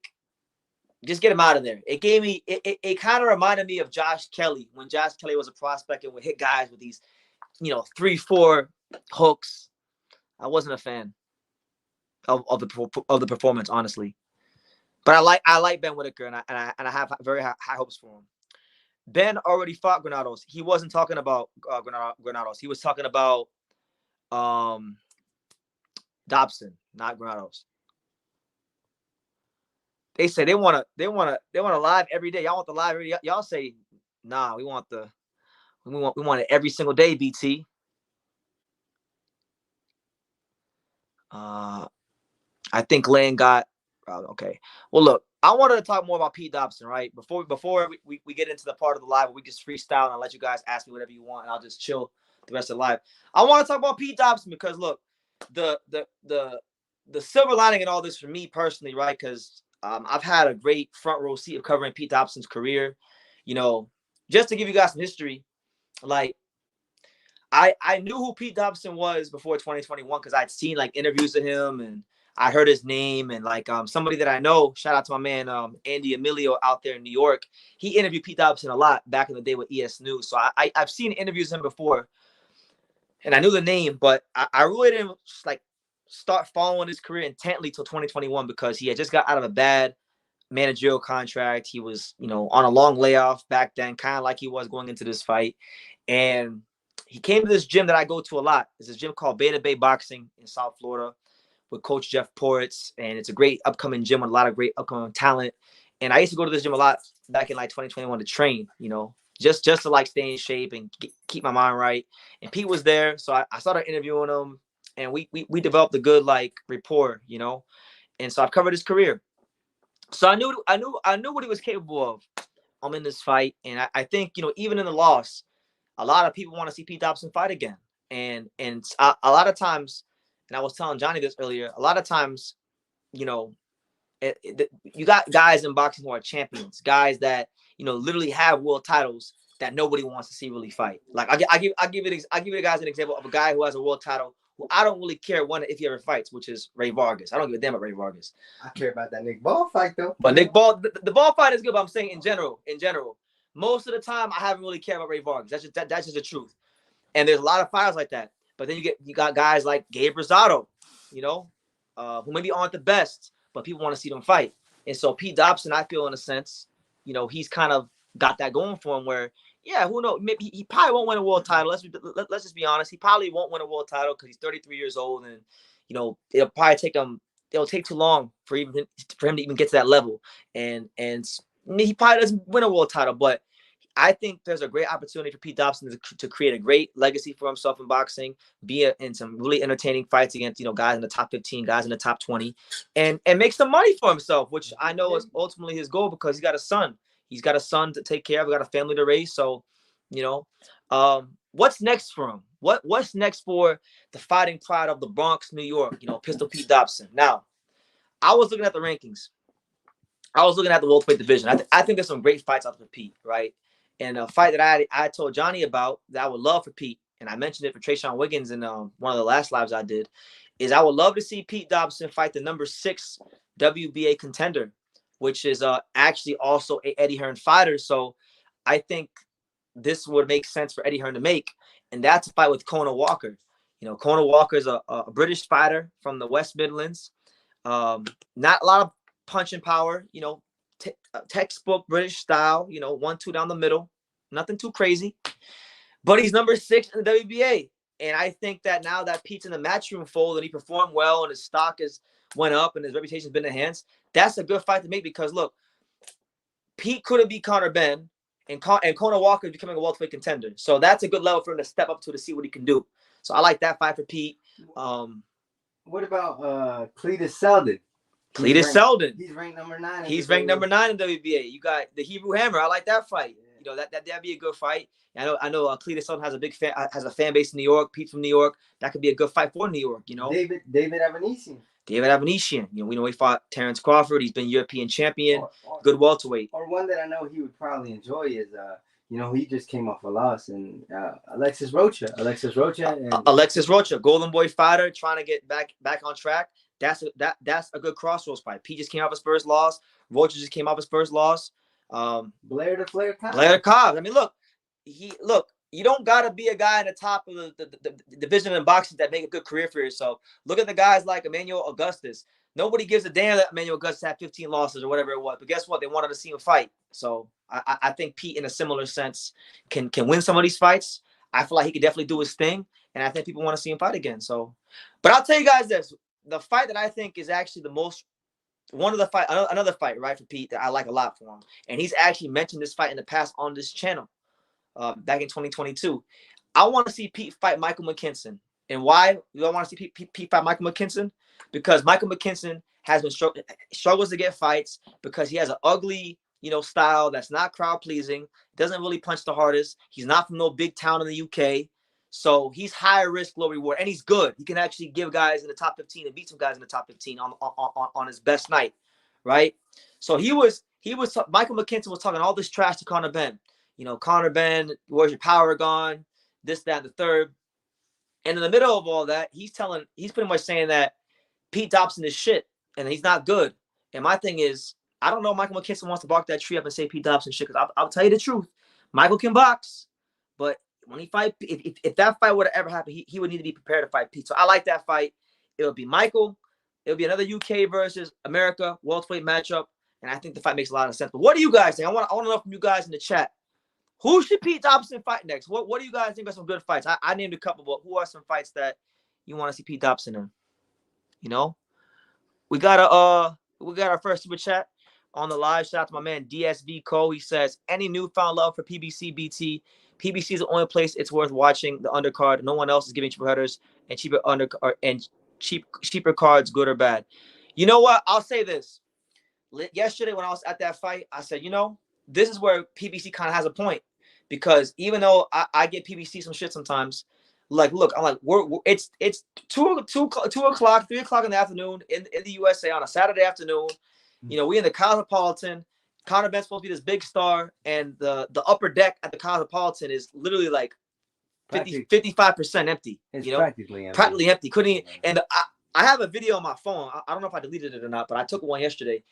just get him out of there. It gave me it kind of reminded me of Josh Kelly when Josh Kelly was a prospect and would hit guys with these, 3-4 hooks. I wasn't a fan of the performance, honestly. But I like Ben Whitaker, and I have very high hopes for him. Ben already fought Granados. He wasn't talking about Granados. He was talking about Dobson, not Granados. They say they want a live every day. Y'all want the live every day. Y'all say, nah, we want it every single day, BT. I think Lane got okay. Well, look, I wanted to talk more about Pete Dobson, right? Before we get into the part of the live where we just freestyle and I'll let you guys ask me whatever you want and I'll just chill the rest of the live. I want to talk about Pete Dobson because look, the silver lining in all this for me personally, right? Because I've had a great front row seat of covering Pete Dobson's career. Just to give you guys some history, like I knew who Pete Dobson was before 2021 because I'd seen like interviews of him and I heard his name and like somebody that I know, shout out to my man Andy Emilio out there in New York. He interviewed Pete Dobson a lot back in the day with ES News. So I've seen interviews of him before and I knew the name, but I really didn't like start following his career intently till 2021 because he had just got out of a bad managerial contract. He was, on a long layoff back then, kind of like he was going into this fight. And he came to this gym that I go to a lot. It's a gym called Beta Bay Boxing in South Florida with Coach Jeff Poritz. And it's a great upcoming gym with a lot of great upcoming talent. And I used to go to this gym a lot back in like 2021 to train, just to like stay in shape and keep my mind right. And Pete was there. So I started interviewing him and we developed a good like rapport, And so I've covered his career. So I knew what he was capable of in this fight. And I think, even in the loss, a lot of people want to see Pete Dobson fight again. And a lot of times, and I was telling Johnny this earlier, a lot of times, you got guys in boxing who are champions, guys that, literally have world titles that nobody wants to see really fight. Like I give you guys an example of a guy who has a world title who I don't really care if he ever fights, which is Ray Vargas. I don't give a damn about Ray Vargas. I care about that Nick Ball fight though. But Nick Ball, the Ball fight is good. But I'm saying in general, most of the time I haven't really cared about Ray Vargas. That's just the truth. And there's a lot of fighters like that. But then you got guys like Gabe Rosado, who maybe aren't the best, but people want to see them fight. And so Pete Dobson, I feel in a sense, he's kind of got that going for him where, yeah, who knows? Maybe he probably won't win a world title. Let's just be honest. He probably won't win a world title because he's 33 years old, and it'll probably take him. It'll take too long for him to even get to that level, and he probably doesn't win a world title. But I think there's a great opportunity for Pete Dobson to create a great legacy for himself in boxing, be in some really entertaining fights against guys in the top 15, guys in the top 20, and make some money for himself, which I know is ultimately his goal because he's got a son. He's got a son to take care of. Got a family to raise. So, what's next for him? What's next for the fighting pride of the Bronx, New York? Pistol Pete Dobson. Now, I was looking at the rankings. I was looking at the welterweight division. I think there's some great fights out for Pete, right? And a fight that I told Johnny about that I would love for Pete, and I mentioned it for Trayshawn Wiggins in one of the last lives I did, is I would love to see Pete Dobson fight the number 6 WBA contender, which is actually also a Eddie Hearn fighter. So I think this would make sense for Eddie Hearn to make, and that's a fight with Conor Walker. Conor Walker is a British fighter from the West Midlands. Not a lot of punching power, textbook British style, 1-2 down the middle, nothing too crazy. But he's number 6 in the WBA. And I think that now that Pete's in the matchroom fold and he performed well and his stock went up and his reputation's been enhanced, that's a good fight to make because, look, Pete couldn't beat Conor Benn, and Conor Walker is becoming a welterweight contender. So that's a good level for him to step up to see what he can do. So I like that fight for Pete. What about Cletus Seldon? Seldon. He's ranked number 9. He's ranked number 9 in WBA. You got the Hebrew Hammer. I like that fight. Yeah. You know, that'd be a good fight. I know Cletus Seldon has a fan base in New York. Pete from New York. That could be a good fight for New York, you know. David Avanesian. You know, we know he fought Terrence Crawford. He's been European champion. Good welterweight. Or one that I know he would probably enjoy is you know, he just came off a loss, and Alexis Rocha, Golden Boy fighter, trying to get back on track. That's a good crossroads fight. Pete just came off his first loss. Rocha just came off his first loss. Blair to Cobb. I mean, look, you don't gotta be a guy in the top of the division in boxing that make a good career for yourself. Look at the guys like Emmanuel Augustus. Nobody gives a damn that Emmanuel Augustus had 15 losses or whatever it was. But guess what? They wanted to see him fight. So I think Pete, in a similar sense, can win some of these fights. I feel like he could definitely do his thing, and I think people want to see him fight again. So, but I'll tell you guys this: the fight that I think is actually another fight, right, for Pete that I like a lot for him, and he's actually mentioned this fight in the past on this channel, back in 2022. I want to see Pete fight Michael McKinson, and why do I want to see Pete fight Michael McKinson? Because Michael McKinson has been struggles to get fights because he has an ugly, you know, style that's not crowd pleasing. Doesn't really punch the hardest. He's not from no big town in the UK, so he's high risk, low reward, and he's good. He can actually give guys in the top 15 and beat some guys in the top 15 on his best night, right? So Michael McKinson was talking all this trash to Conor Benn. You know, Conor Benn, where's your power gone? This, that, and the third. And in the middle of all that, he's pretty much saying that Pete Dobson is shit and he's not good. And my thing is, I don't know if Michael McKinson wants to bark that tree up and say Pete Dobson shit, because I'll tell you the truth. Michael can box, but when he fight, if that fight would have ever happened, he would need to be prepared to fight Pete. So I like that fight. It'll be Michael. It'll be another UK versus America welterweight matchup, and I think the fight makes a lot of sense. But what do you guys think? I want to know from you guys in the chat. Who should Pete Dobson fight next? What do you guys think are some good fights? I named a couple, but who are some fights that you want to see Pete Dobson in? You know, we got our first super chat on the live. Shout out to my man DSV Cole. He says, any newfound love for PBC BT? PBC is the only place it's worth watching the undercard. No one else is giving cheaper headers and cheaper cards, good or bad. You know what? I'll say this. Yesterday when I was at that fight, I said, you know, this is where PBC kind of has a point, because even though I get PBC some shit sometimes, like, look, I'm like, it's 2 o'clock, 3 o'clock in the afternoon in the USA on a Saturday afternoon. You know, we in the Cosmopolitan. Conor Benn's supposed to be this big star, and the upper deck at the Cosmopolitan is literally like 55% empty. It's, you know, practically empty. Couldn't even, and I have a video on my phone. I don't know if I deleted it or not, but I took one yesterday.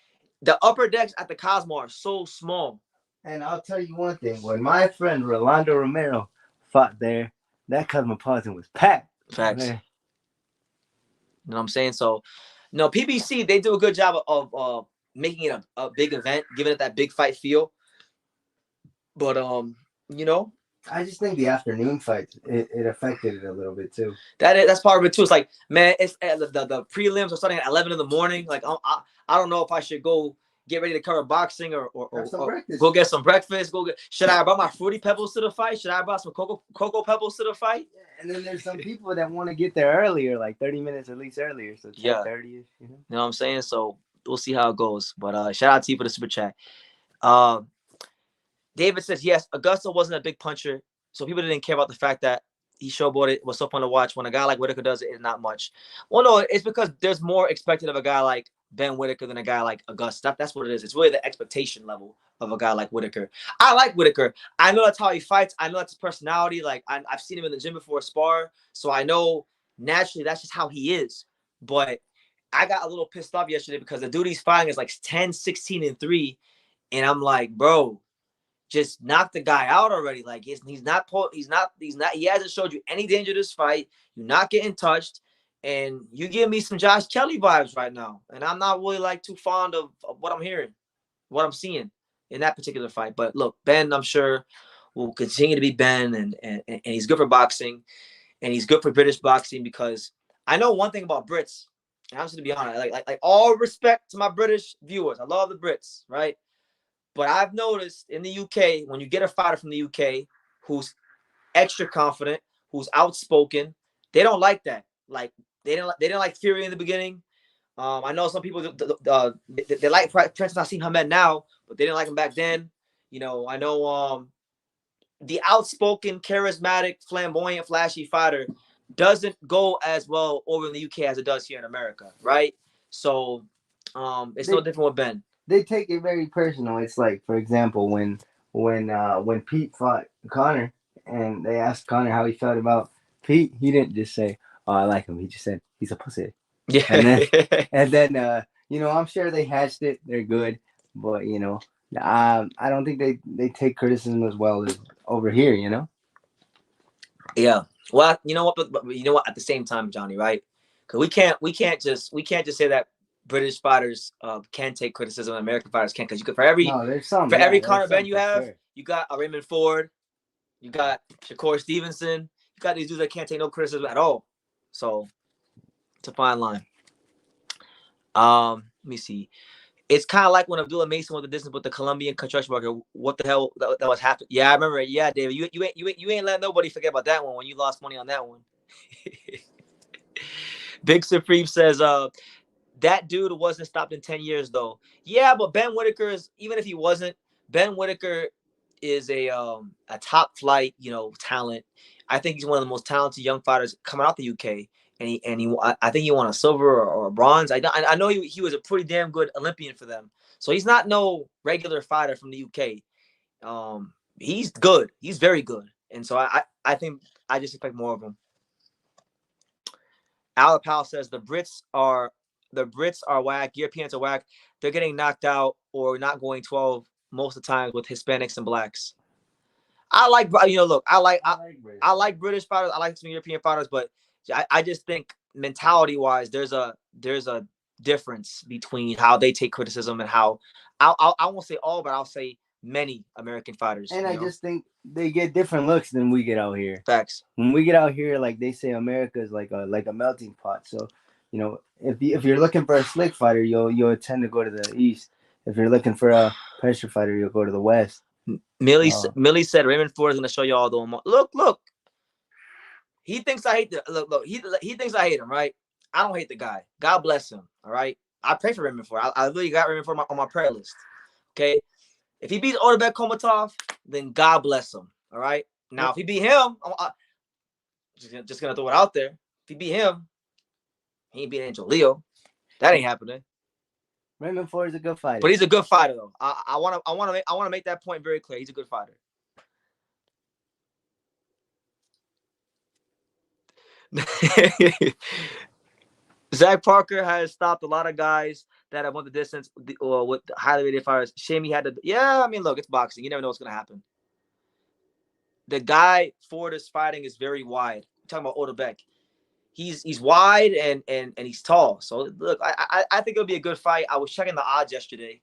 The upper decks at the Cosmo are so small. And I'll tell you one thing: when my friend Rolando Romero fought there, that Cosmopolitan was packed. Facts. Man. You know what I'm saying? So, no, PBC, they do a good job of making it a big event, giving it that big fight feel. But you know, I just think the afternoon fights it affected it a little bit too. That's part of it too. It's like, man, it's the prelims are starting at 11 in the morning. Like, I don't know if I should go get ready to cover boxing or go get some breakfast. Should I bring my Fruity Pebbles to the fight? Should I bring some Cocoa Pebbles to the fight? Yeah, and then there's some people that want to get there earlier, like 30 minutes at least earlier. So 10:30ish, you know what I'm saying? So we'll see how it goes. But shout out to you for the super chat. David says, yes, Augusta wasn't a big puncher, so people didn't care about the fact that he showboated. It was so fun to watch. When a guy like Whitaker does it, it's not much. Well, no, it's because there's more expected of a guy like Ben Whitaker than a guy like Augusta. That's what it is. It's really the expectation level of a guy like Whitaker. I like Whitaker. I know that's how he fights. I know that's his personality. Like, I've seen him in the gym before spar, so I know naturally that's just how he is. But I got a little pissed off yesterday because the dude he's fighting is like 10, 16, and 3. And I'm like, bro, just knock the guy out already. Like, he hasn't showed you any danger this fight. You're not getting touched. And you give me some Josh Kelly vibes right now. And I'm not really like too fond of what I'm hearing, what I'm seeing in that particular fight. But look, Ben, I'm sure, will continue to be Ben, and he's good for boxing, and he's good for British boxing, because I know one thing about Brits. And I'm just gonna be honest, like all respect to my British viewers. I love the Brits, right? But I've noticed in the UK, when you get a fighter from the UK who's extra confident, who's outspoken, they don't like that. Like they didn't like Fury in the beginning. I know some people they like Prince Nassim Hamed now, but they didn't like him back then. You know, I know the outspoken, charismatic, flamboyant, flashy fighter doesn't go as well over in the UK as it does here in America, right? So it's no different with Ben. They take it very personal. It's like, for example, when Pete fought Conor, and they asked Conor how he felt about Pete, he didn't just say, "Oh, I like him." He just said, "He's a pussy." Yeah. And then you know, I'm sure they hatched it. They're good, but you know, I don't think they take criticism as well as over here. You know. Yeah. Well, you know what? But you know what? At the same time, Johnny, right? Because we can't just say that British fighters can take criticism and American fighters can't. Because you could There's some. for every There's Conor Ben some you for have, sure. you got a Raymond Ford, you got Shakur Stevenson, you got these dudes that can't take no criticism at all. So it's a fine line. Let me see. It's kind of like when Abdullah Mason was the distance with the Colombian construction worker. What the hell that was happening? Yeah, I remember it. Yeah, David, you ain't let nobody forget about that one when you lost money on that one. Big Supreme says, that dude wasn't stopped in 10 years though. Yeah, but Ben Whitaker is, even if he wasn't, Ben Whitaker is a top flight, talent. I think he's one of the most talented young fighters coming out the UK. I think he won a silver or a bronze. I know he was a pretty damn good Olympian for them. So he's not no regular fighter from the UK. He's good. He's very good. And so I think I just expect more of him. Alapal says the Brits are whack. Europeans are whack. They're getting knocked out or not going 12 most of the time with Hispanics and blacks. I like, look, I like British fighters. I like some European fighters, but I just think mentality wise, there's a difference between how they take criticism and how I won't say all, but I'll say many American fighters. And I just think they get different looks than we get out here. Facts. When we get out here, like they say, America is like a melting pot. So, you know, if you're looking for a slick fighter, you'll tend to go to the east. If you're looking for a pressure fighter, you'll go to the west. Millie said Raymond Ford is going to show you all the look. He thinks I hate the look. He thinks I hate him, right? I don't hate the guy. God bless him. All right. I pray for Raymond Ford. I literally got Raymond Ford on my prayer list. Okay. If he beats Otabek Komatov, then God bless him. All right. Now, if he beat him, I'm just gonna throw it out there. If he beat him, he ain't beat Angel Leo. That ain't happening. Raymond Ford is a good fighter, but he's a good fighter though. I want to make that point very clear. He's a good fighter. Zach Parker has stopped a lot of guys that have won the distance with highly rated fighters. Shame he had to. Yeah, I mean, look, it's boxing. You never know what's going to happen. The guy Ford is fighting is very wide. I'm talking about Otabek. He's wide and he's tall. So look, I think it'll be a good fight. I was checking the odds yesterday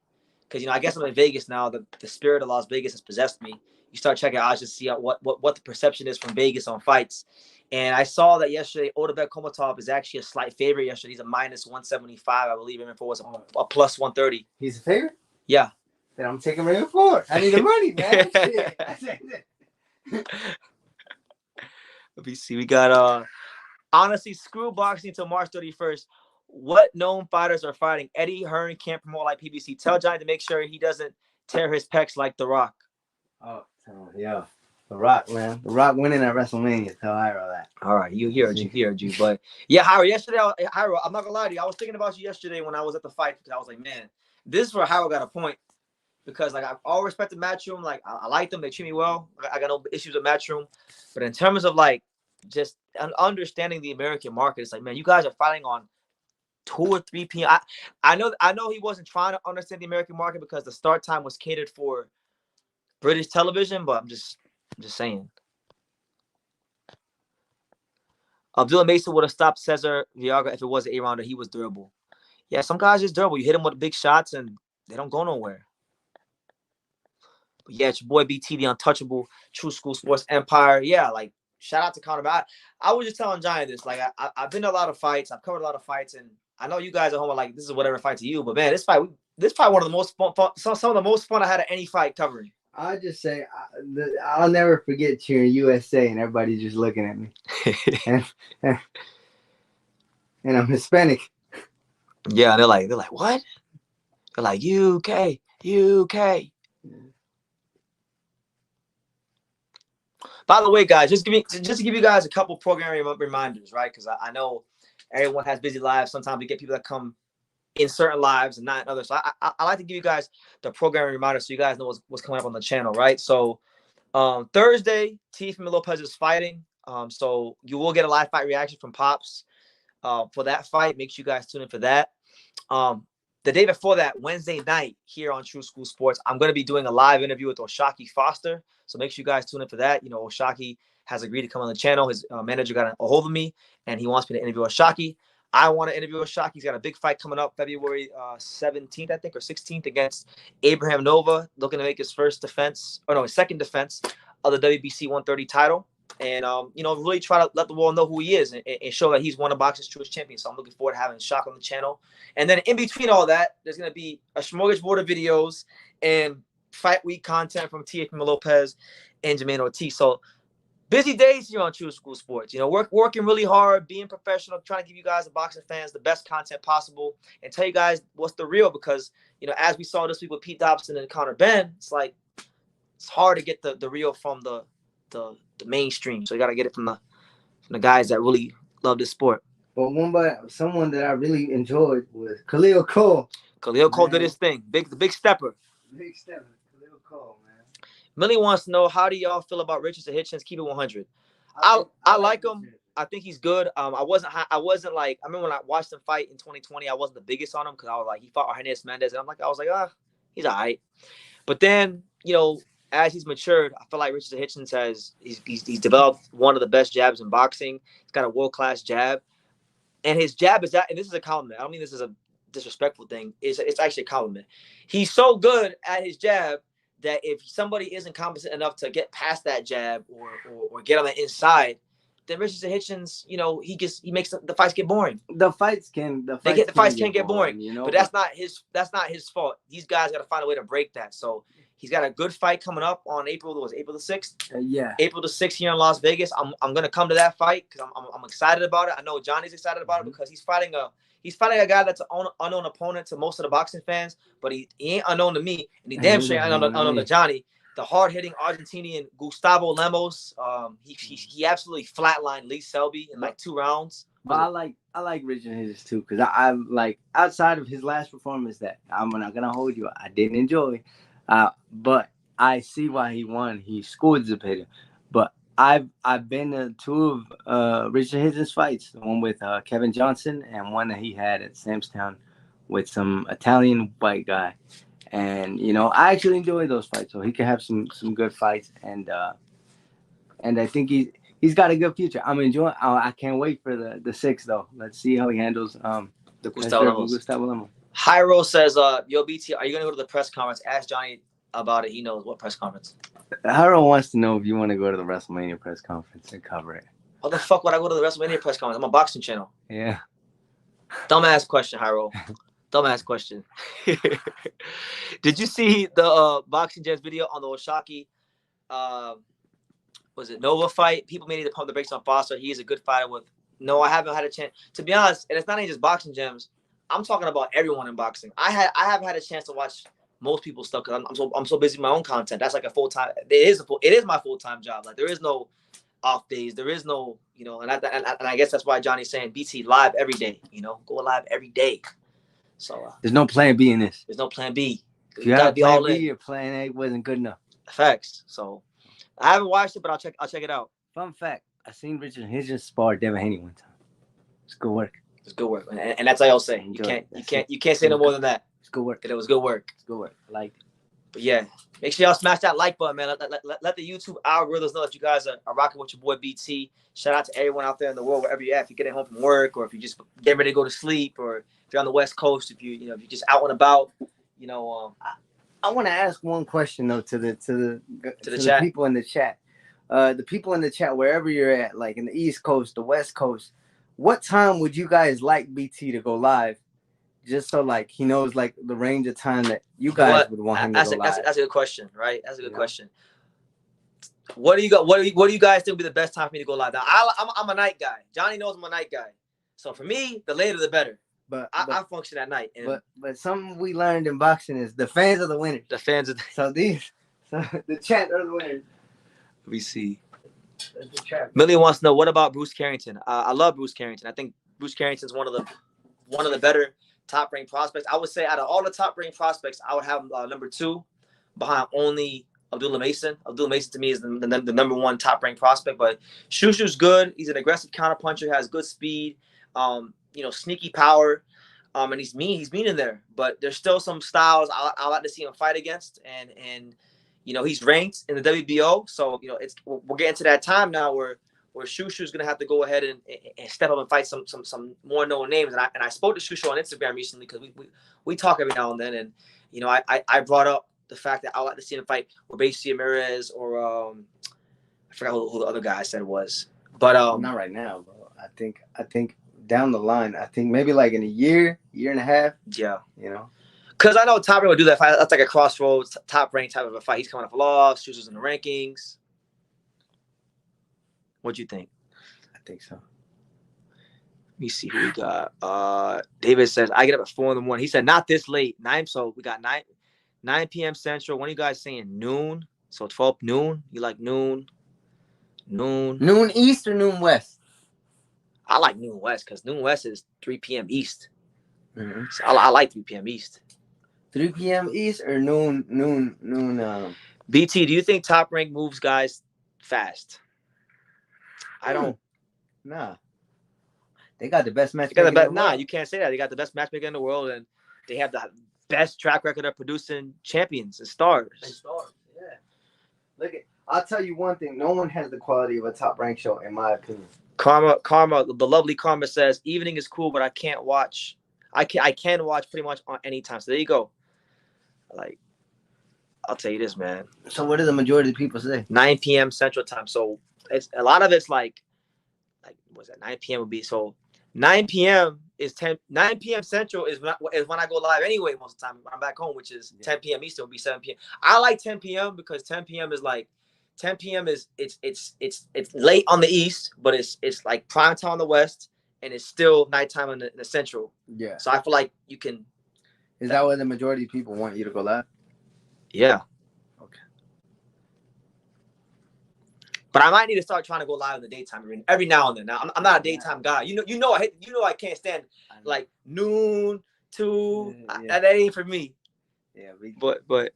because I guess I'm in Vegas now. The spirit of Las Vegas has possessed me. You start checking odds to see what the perception is from Vegas on fights. And I saw that yesterday, Otabek Komatov is actually a slight favorite yesterday. He's a minus 175, I believe. Raymond Ford was a plus 130. He's a favorite? Yeah. Then I'm taking Raymond Ford. I need the money, man. Let me see. We got honestly, screw boxing until March 31st. What known fighters are fighting? Eddie Hearn can't promote like PBC. Tell Johnny to make sure he doesn't tear his pecs like The Rock. Oh, yeah. The Rock, man. The Rock winning at WrestleMania. Tell Hyro that. All right, you heard you. But yeah, Hyro, yesterday, Hyro, I'm not gonna lie to you. I was thinking about you yesterday when I was at the fight because I was like, man, this is where Hyro got a point. Because like I all respect the Matchroom. Like I like them, they treat me well. I got no issues with Matchroom. But in terms of like just understanding the American market, it's like, man, you guys are fighting on 2 or 3 p.m. I know he wasn't trying to understand the American market because the start time was catered for British television, but I'm just saying. Abdullah Mason would have stopped Cesar Viagra if it was an A-rounder. He was durable. Yeah, some guys just durable. You hit them with big shots and they don't go nowhere. But yeah, it's your boy BT, the untouchable, True School Sports Empire. Yeah, like shout out to Conor Benn. I was just telling Johnny this. Like I've been to a lot of fights. I've covered a lot of fights, and I know you guys at home are like, this is whatever fight to you. But man, this fight, this is probably one of the most fun some of the most fun I had at any fight covering. I'll just say I'll never forget cheering USA and everybody just looking at me, and I'm Hispanic. Yeah, they're like what? They're like UK. By the way, guys, just to give you guys a couple programming reminders, right? Because I know everyone has busy lives. Sometimes we get people that come in certain lives and not in others. So I like to give you guys the programming reminders so you guys know what's coming up on the channel, right? So Thursday, Teofimo Lopez is fighting. So you will get a live fight reaction from Pops for that fight. Make sure you guys tune in for that. The day before that, Wednesday night, here on True School Sports, I'm going to be doing a live interview with Oshaki Foster. So make sure you guys tune in for that. You know, Oshaki has agreed to come on the channel. His manager got a hold of me, and he wants me to interview Oshaki. I want to interview Oshaki. He's got a big fight coming up February 17th, I think, or 16th against Abraham Nova, looking to make his second defense of the WBC 130 title. And, you know, really try to let the world know who he is and show that he's one of boxing's truest champions. So I'm looking forward to having Shock on the channel. And then in between all that, there's going to be a smorgasbord of videos and fight week content from Teofimo Lopez and Jermaine Ortiz. So busy days here on True School Sports. You know, working really hard, being professional, trying to give you guys, the boxing fans, the best content possible and tell you guys what's the real. Because, you know, as we saw this week with Pete Dobson and Conor Benn, it's like it's hard to get the real from the mainstream. So you got to get it from the guys that really love this sport. Well, someone that I really enjoyed was Khalil Cole. Khalil Cole did his thing. The big stepper. Big stepper. Khalil Cole, man. Millie wants to know, how do y'all feel about Richardson Hitchens? Keep it 100. I like him. I think he's good. I wasn't like, I remember when I watched him fight in 2020, I wasn't the biggest on him because I was like, he fought Hernandez Mendez, and I was like, he's all right. But then, you know, as he's matured, I feel like Richardson Hitchens he's developed one of the best jabs in boxing. He's got a world-class jab. And his jab is that, and this is a compliment. I don't mean this is a disrespectful thing. It's actually a compliment. He's so good at his jab that if somebody isn't competent enough to get past that jab or get on the inside, then Richardson Hitchens, you know, he makes the fights get boring. The fights can get boring, you know. But that's not his fault. These guys got to find a way to break that. So he's got a good fight coming up on April the 6th. Yeah. April the 6th here in Las Vegas. I'm gonna come to that fight because I'm excited about it. I know Johnny's excited about it because he's fighting a guy that's an unknown opponent to most of the boxing fans, but he ain't unknown to me, and he damn sure ain't unknown to Johnny. The hard-hitting Argentinian Gustavo Lemos, he absolutely flatlined Lee Selby in like 2 rounds. But I like Richard Hitchens too, because I like, outside of his last performance that I'm not gonna hold you, I didn't enjoy, but I see why he won. He scored Zepeda. But I've been to 2 of Richard Hitchens' fights, the one with Kevin Johnson and one that he had at Samstown with some Italian white guy. And, you know, I actually enjoy those fights. So he can have some good fights. And I think he's got a good future. I'm enjoying. I can't wait for the 6th, though. Let's see how he handles the Gustavo Lemos. Hyro says, yo, BT, are you going to go to the press conference? Ask Johnny about it. He knows. What press conference? Hyro wants to know if you want to go to the WrestleMania press conference and cover it. What the fuck would I go to the WrestleMania press conference? I'm a boxing channel. Yeah. Dumbass question, Hyro. Dumbass question. Did you see the Boxing Gems video on the Oshaki? Was it Nova fight? People may need to pump the brakes on Foster. He is a good fighter. No, I haven't had a chance. To be honest, and it's not even just Boxing Gems. I'm talking about everyone in boxing. I haven't had a chance to watch most people's stuff because I'm so busy with my own content. That's like a full-time. It is my full-time job. Like, there is no off days. There is no, you know, and I guess that's why Johnny's saying BT live every day. You know, go live every day. So there's no plan B in this. There's no plan B. If you have plan B, your plan A wasn't good enough. Facts. So I haven't watched it, but I'll check it out. Fun fact: I seen Richard Hitchens spar Devin Haney one time. It's good work. It's good work, and that's all I'll say. You can't say no more than that. It's good work. It was good work. It's good work. I liked it. But yeah, make sure y'all smash that like button, man. Let the YouTube algorithms know that you guys are rocking with your boy BT. Shout out to everyone out there in the world, wherever you're at. If you're getting home from work, or if you just get ready to go to sleep, or if you're on the West Coast, if you're just out and about, you know. I want to ask one question though to the people in the chat. The people in the chat, wherever you're at, like in the East Coast, the West Coast, what time would you guys like BT to go live? just so like he knows like the range of time that you guys would want him to go live. That's a good question, right? That's a good question. What do you got? What do you guys think would be the best time for me to go live? Now, I'm a night guy. Johnny knows I'm a night guy. So for me, the later the better. But I function at night. And but something we learned in boxing is the fans are the winners. The fans are so the chat are the winners. Let me see. Millie wants to know, what about Bruce Carrington? I love Bruce Carrington. I think Bruce Carrington's one of the better top ranked prospects. I would say out of all the top ranked prospects, I would have number 2 behind only Abdullah Mason. Abdullah Mason to me is the number 1 top ranked prospect. But Shushu's good. He's an aggressive counterpuncher, has good speed, sneaky power. And he's mean in there. But there's still some styles I like to see him fight against. And he's ranked in the WBO. So, we're getting to that time now where Shushu's gonna have to go ahead and step up and fight some more known names. And I spoke to Shushu on Instagram recently because we talk every now and then. And I brought up the fact that I like to see him fight Robeisy Ramirez or I forgot who the other guy I said was. But not right now, bro. I think down the line, I think maybe like in a year and a half. Yeah. Because I know Top Rank would do that fight. That's like a crossroads, top rank type of a fight. He's coming off a loss. Shushu's in the rankings. What'd you think? I think so. Let me see who we got. David says, I get up at 4 in the morning. He said, not this late. 9. So we got 9 p.m. Central. When are you guys saying noon? So 12 noon? You like noon? Noon East or noon West? I like noon West because noon West is 3 p.m. East. Mm-hmm. So I like 3 p.m. East. 3 p.m. East or noon. BT, do you think Top Rank moves guys fast? I don't. Nah. They got the best matchmaker in the world. Nah, you can't say that. They got the best matchmaker in the world, and they have the best track record of producing champions and stars. Yeah. I'll tell you one thing. No one has the quality of a Top Rank show, in my opinion. Karma, the lovely Karma says, evening is cool, but I can't watch. I can watch pretty much on any time. So there you go. Like, I'll tell you this, man. So what do the majority of people say? 9 p.m. Central Time. So it's a lot of it's like what's that? 9 p.m. would be so 9 p.m. is 9 p.m. Central is when I go live anyway most of the time. I'm back home, which is 10 p.m. Eastern would be 7 p.m. I like 10 p.m. because 10 p.m. is like 10 p.m. is it's late on the East, but it's like prime time on the West, and it's still nighttime in the Central. Yeah. So I feel like you can. Is that where the majority of people want you to go live? Yeah. Okay. But I might need to start trying to go live in the daytime every now and then. Now I'm not a daytime guy. I can't stand like noon to that ain't for me. Yeah, but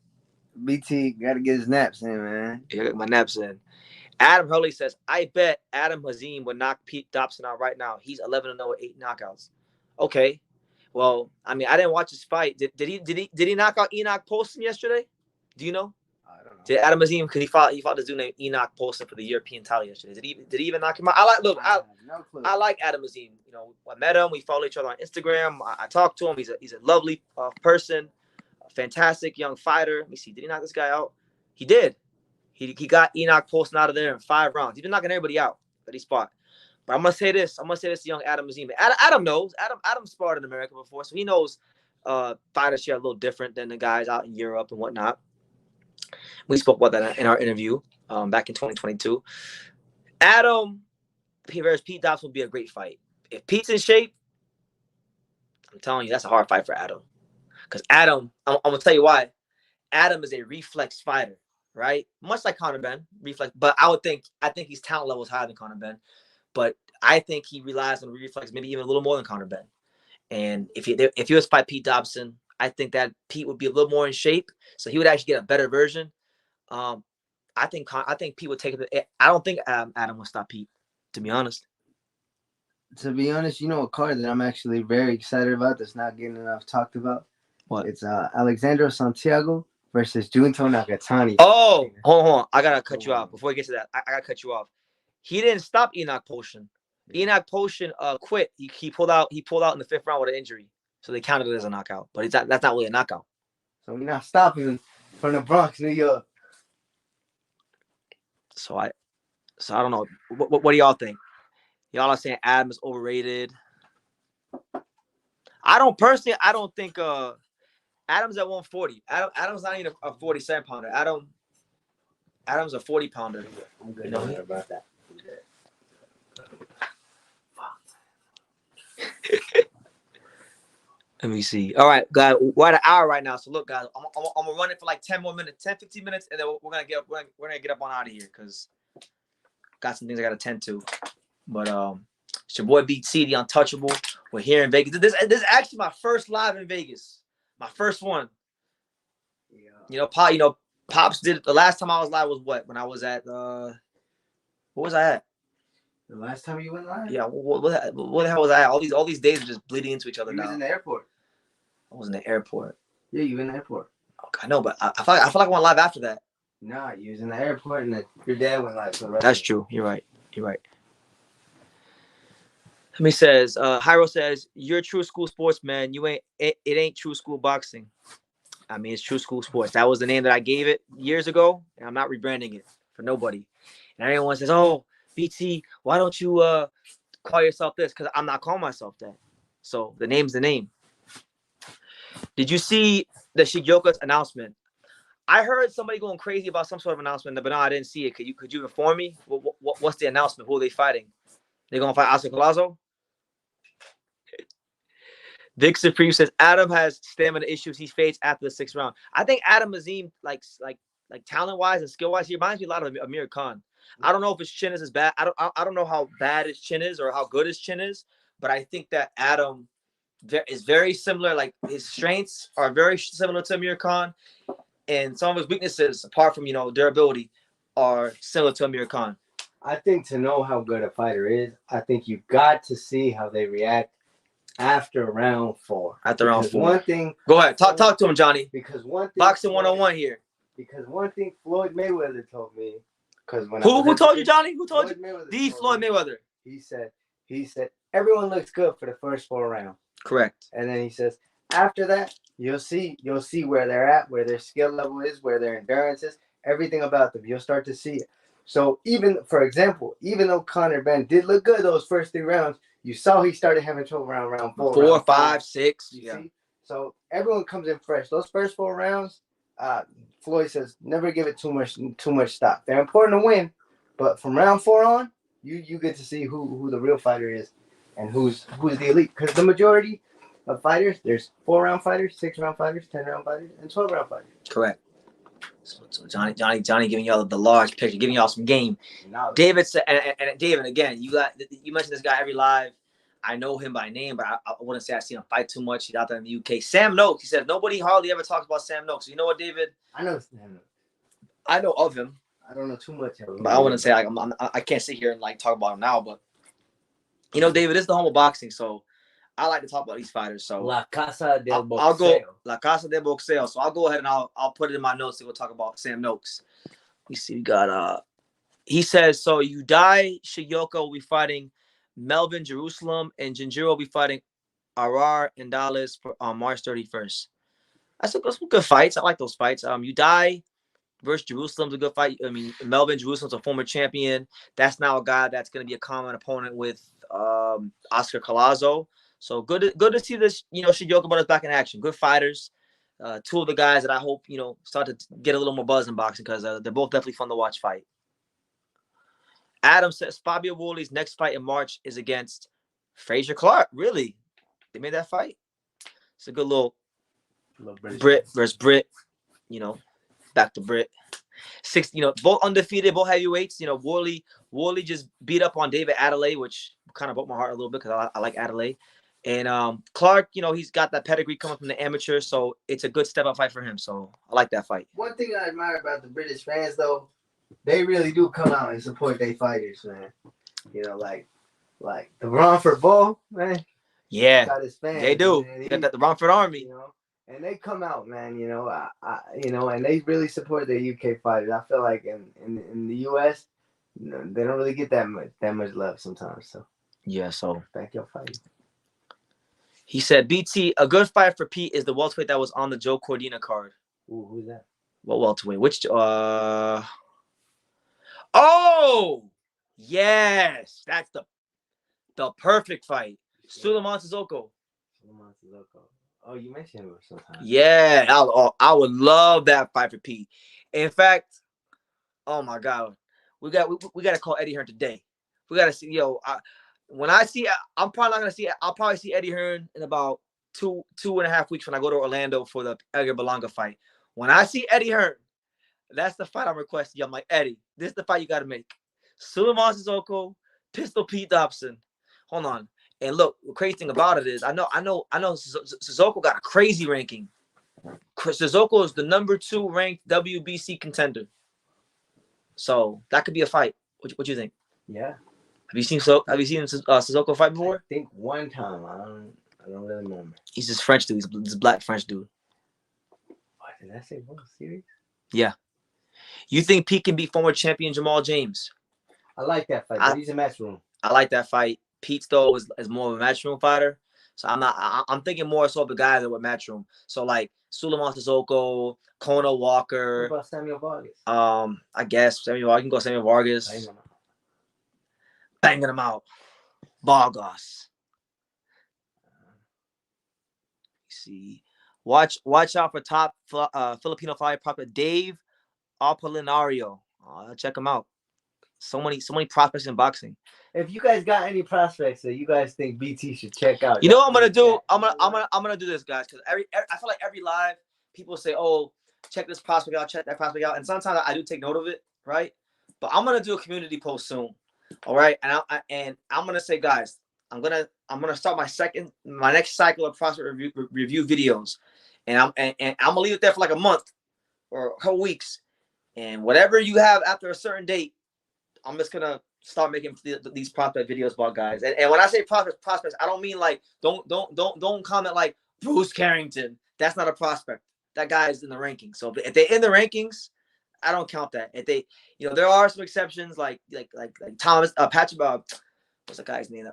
BT gotta get his naps in, man. Yeah, get my naps in. Adam Hurley says, I bet Adam Hazim would knock Pete Dobson out right now. He's 11-0 with 8 knockouts. Okay. Well, I mean, I didn't watch his fight. Did he knock out Enoch Polson yesterday? Do you know? I don't know. Did Adam Azim, because he fought this dude named Enoch Polson for the European title yesterday. Did he even knock him out? I like Adam Azim. I met him. We follow each other on Instagram. I talked to him. He's a lovely person, a fantastic young fighter. Let me see. Did he knock this guy out? He did. He got Enoch Polson out of there in 5 rounds. He's been knocking everybody out that he fought. But I'm gonna say this to young Adam Azim. Adam knows. Adam sparred in America before, so he knows fighters here are a little different than the guys out in Europe and whatnot. We spoke about that in our interview back in 2022. Adam versus Pete Dobson would be a great fight. If Pete's in shape, I'm telling you, that's a hard fight for Adam. Because Adam, I'm gonna tell you why. Adam is a reflex fighter, right? Much like Conor Benn, reflex. But I think his talent level is higher than Conor Benn. But I think he relies on reflex maybe even a little more than Conor Benn. And if he was to fight Pete Dobson, I think that Pete would be a little more in shape, so he would actually get a better version. I think Pete would take it. I don't think Adam will stop Pete, to be honest. To be honest, a card that I'm actually very excited about that's not getting enough talked about. What? It's Alexandro Santiago versus Junto Nakatani. Oh, hold on. I gotta cut you off before we get to that. I gotta cut you off. He didn't stop Enoch Polson. Enoch Polson quit. He pulled out in the 5th round with an injury, so they counted it as a knockout. But that's not really a knockout. So we're not stopping from the Bronx, New York. So I don't know. What do y'all think? Y'all are saying Adam is overrated. I don't personally. I don't think Adam's at 140. Adam's not even a 47 pounder. Adam's a 40 pounder. I'm good You know about that. Let me see. All right, guys, we're at an hour right now. So look, guys, I'm gonna run it for like 10 more minutes, 10, 15 minutes, and then we're gonna get up on out of here because got some things I gotta tend to. But it's your boy BT, the Untouchable. We're here in Vegas. This is actually my first live in Vegas. My first one. Yeah. Pops did the last time I was live was what? When I was at what was I at? The last time you went live? Yeah, what the hell was I at? All these days are just bleeding into each other now. You was in the airport. I was in the airport. Yeah, you in the airport. Okay, I know, but I feel like I went live after that. Nah, you was in the airport and your dad went live. So that's true. You're right. He says, Hyro says, you're a true school sportsman. It ain't true school boxing. I mean, it's true school sports. That was the name that I gave it years ago, and I'm not rebranding it for nobody. And everyone says, oh, BT, why don't you call yourself this? Because I'm not calling myself that. So the name's the name. Did you see the Shigeoka's announcement? I heard somebody going crazy about some sort of announcement, but no, I didn't see it. Could you inform me? What's the announcement? Who are they fighting? They're going to fight Oscar Collazo? Vic Supreme says Adam has stamina issues. He fades after the 6th round. I think Adam Azim, like talent-wise and skill-wise, he reminds me a lot of Amir Khan. I don't know if his chin is as bad. I don't know how bad his chin is or how good his chin is, but I think that Adam is very similar. Like his strengths are very similar to Amir Khan, and some of his weaknesses, apart from durability, are similar to Amir Khan. I think to know how good a fighter is, I think you've got to see how they react after round 4. After round 4. One thing. Go ahead. Talk to him, Johnny. Because one thing. Boxing 101 here. Because one thing Floyd Mayweather told me. Who told you, Johnny? Who told you? The Floyd Mayweather. He said everyone looks good for the first 4 rounds. Correct. And then he says after that you'll see where they're at, where their skill level is, where their endurance is, everything about them. You'll start to see it. So even though Conor Benn did look good those first 3 rounds, you saw he started having trouble around round 4. 4, 5, 6. Yeah. See? So everyone comes in fresh. Those first 4 rounds, Floyd says never give it too much stock. They're important to win, but from round 4 on, you get to see who the real fighter is and who's the elite. Because the majority of fighters, there's 4-round fighters, 6-round fighters, 10-round fighters, and 12-round fighters. Correct. So Johnny giving y'all the large picture, giving y'all some game. David said, and David, again, you mentioned this guy every live. I know him by name, but I wouldn't say I've seen him fight too much. He's out there in the UK. Sam Noakes. He says nobody hardly ever talks about Sam Noakes. So you know what, David? I know Sam Noakes. I know of him. I don't know too much of him. But I wouldn't say I can't sit here and talk about him now. But David, this is the home of boxing, so I like to talk about these fighters. So La Casa del Boxeo. I'll go La Casa del Boxeo. So I'll go ahead and I'll put it in my notes and we'll talk about Sam Noakes. We see we got he says so Yudai Shigeoka will be fighting Melvin Jerusalem and Jinjiro will be fighting Arar and Dallas on March 31st. That's some good fights. I like those fights. Yudai versus Jerusalem's a good fight. I mean, Melvin Jerusalem's a former champion. That's now a guy that's going to be a common opponent with Oscar Collazo. So good to see this, Shigeoka brothers back in action. Good fighters. 2 of the guys that I hope, start to get a little more buzz in boxing because they're both definitely fun to watch fight. Adam says Fabio Woolley's next fight in March is against Frazier Clark. Really? They made that fight? It's a good little Brit versus Brit, back to Brit. 6, both undefeated, both heavyweights. Woolley just beat up on David Adelaide, which kind of broke my heart a little bit because I like Adelaide. And Clark, he's got that pedigree coming from the amateur, so it's a good step-up fight for him. So I like that fight. One thing I admire about the British fans, though, they really do come out and support their fighters, man. Like the Romford Bull, man. Yeah, got his fans, they do. Man. Got the Romford Army. And they come out, man. And they really support their UK fighters. I feel like in the US, they don't really get that much love sometimes. So yeah, so thank your fight. He said, BT, a good fight for Pete is the welterweight that was on the Joe Cordina card. Ooh, who's that? What welterweight? Which oh yes, that's the perfect fight. Suleiman Sissoko. Oh, you mentioned him sometimes. Yeah, I would love that fight for Pete. In fact, oh my God, we got to call Eddie Hearn today. We got to see, when I see, I'm probably not gonna see. I'll probably see Eddie Hearn in about 2.5 weeks when I go to Orlando for the Edgar Berlanga fight. When I see Eddie Hearn, that's the fight I'm requesting. I'm like, Eddie, this is the fight you got to make. Sulaiman Sissoko, Pistol Pete Dobson. Hold on. And look, the crazy thing about it is, I know Sissoko got a crazy ranking. Sissoko is the #2 ranked WBC contender. So that could be a fight. What do you think? Yeah. Have you seen Sissoko fight before? I think one time. I don't really remember. He's this French dude. He's this black French dude. What did I say? What, serious? Yeah. You think Pete can beat former champion Jamal James? I like that fight. But he's a matchroom. I like that fight. Pete though is more of a matchroom fighter. So I'm thinking more so of the guys that were matchroom. So like Sulaiman Sissoko, Conor Walker. What about Samuel Vargas? I guess Samuel. I can go Samuel Vargas. Banging him out. Vargas. See. Watch out for top Filipino fighter prospect Dave Apolinario. Check him out. So many prospects in boxing. If you guys got any prospects that you guys think BT should check out, you know what I'm gonna do? I'm gonna do this, guys, because I feel like every live people say, "Oh, check this prospect out, check that prospect out," and sometimes I do take note of it, right? But I'm gonna do a community post soon, all right? And I'm gonna say, guys, I'm gonna start my next cycle of prospect review videos, and I'm gonna leave it there for like a month or a couple weeks, and whatever you have after a certain date, I'm just gonna start making these prospect videos about guys. And when I say prospects, I don't mean like don't comment like Bruce Carrington. That's not a prospect. That guy is in the rankings. So if they're in the rankings, I don't count that. If they, there are some exceptions like Thomas Patrick. What's the guy's name?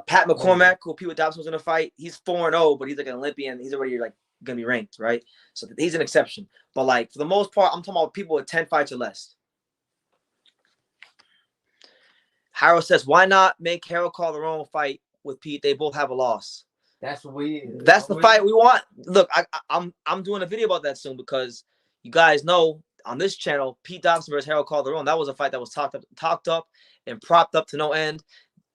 Pat McCormack, who Pete Dobson was gonna fight. He's 4-0, but he's like an Olympian. He's already like gonna be ranked, right? So he's an exception. But like for the most part, I'm talking about people with 10 fights or less. Harold says, why not make Harold Calderon fight with Pete? They both have a loss. That's the fight we want. Look, I'm doing a video about that soon because you guys know on this channel, Pete Dobson versus Harold Calderon, that was a fight that was talked up and propped up to no end.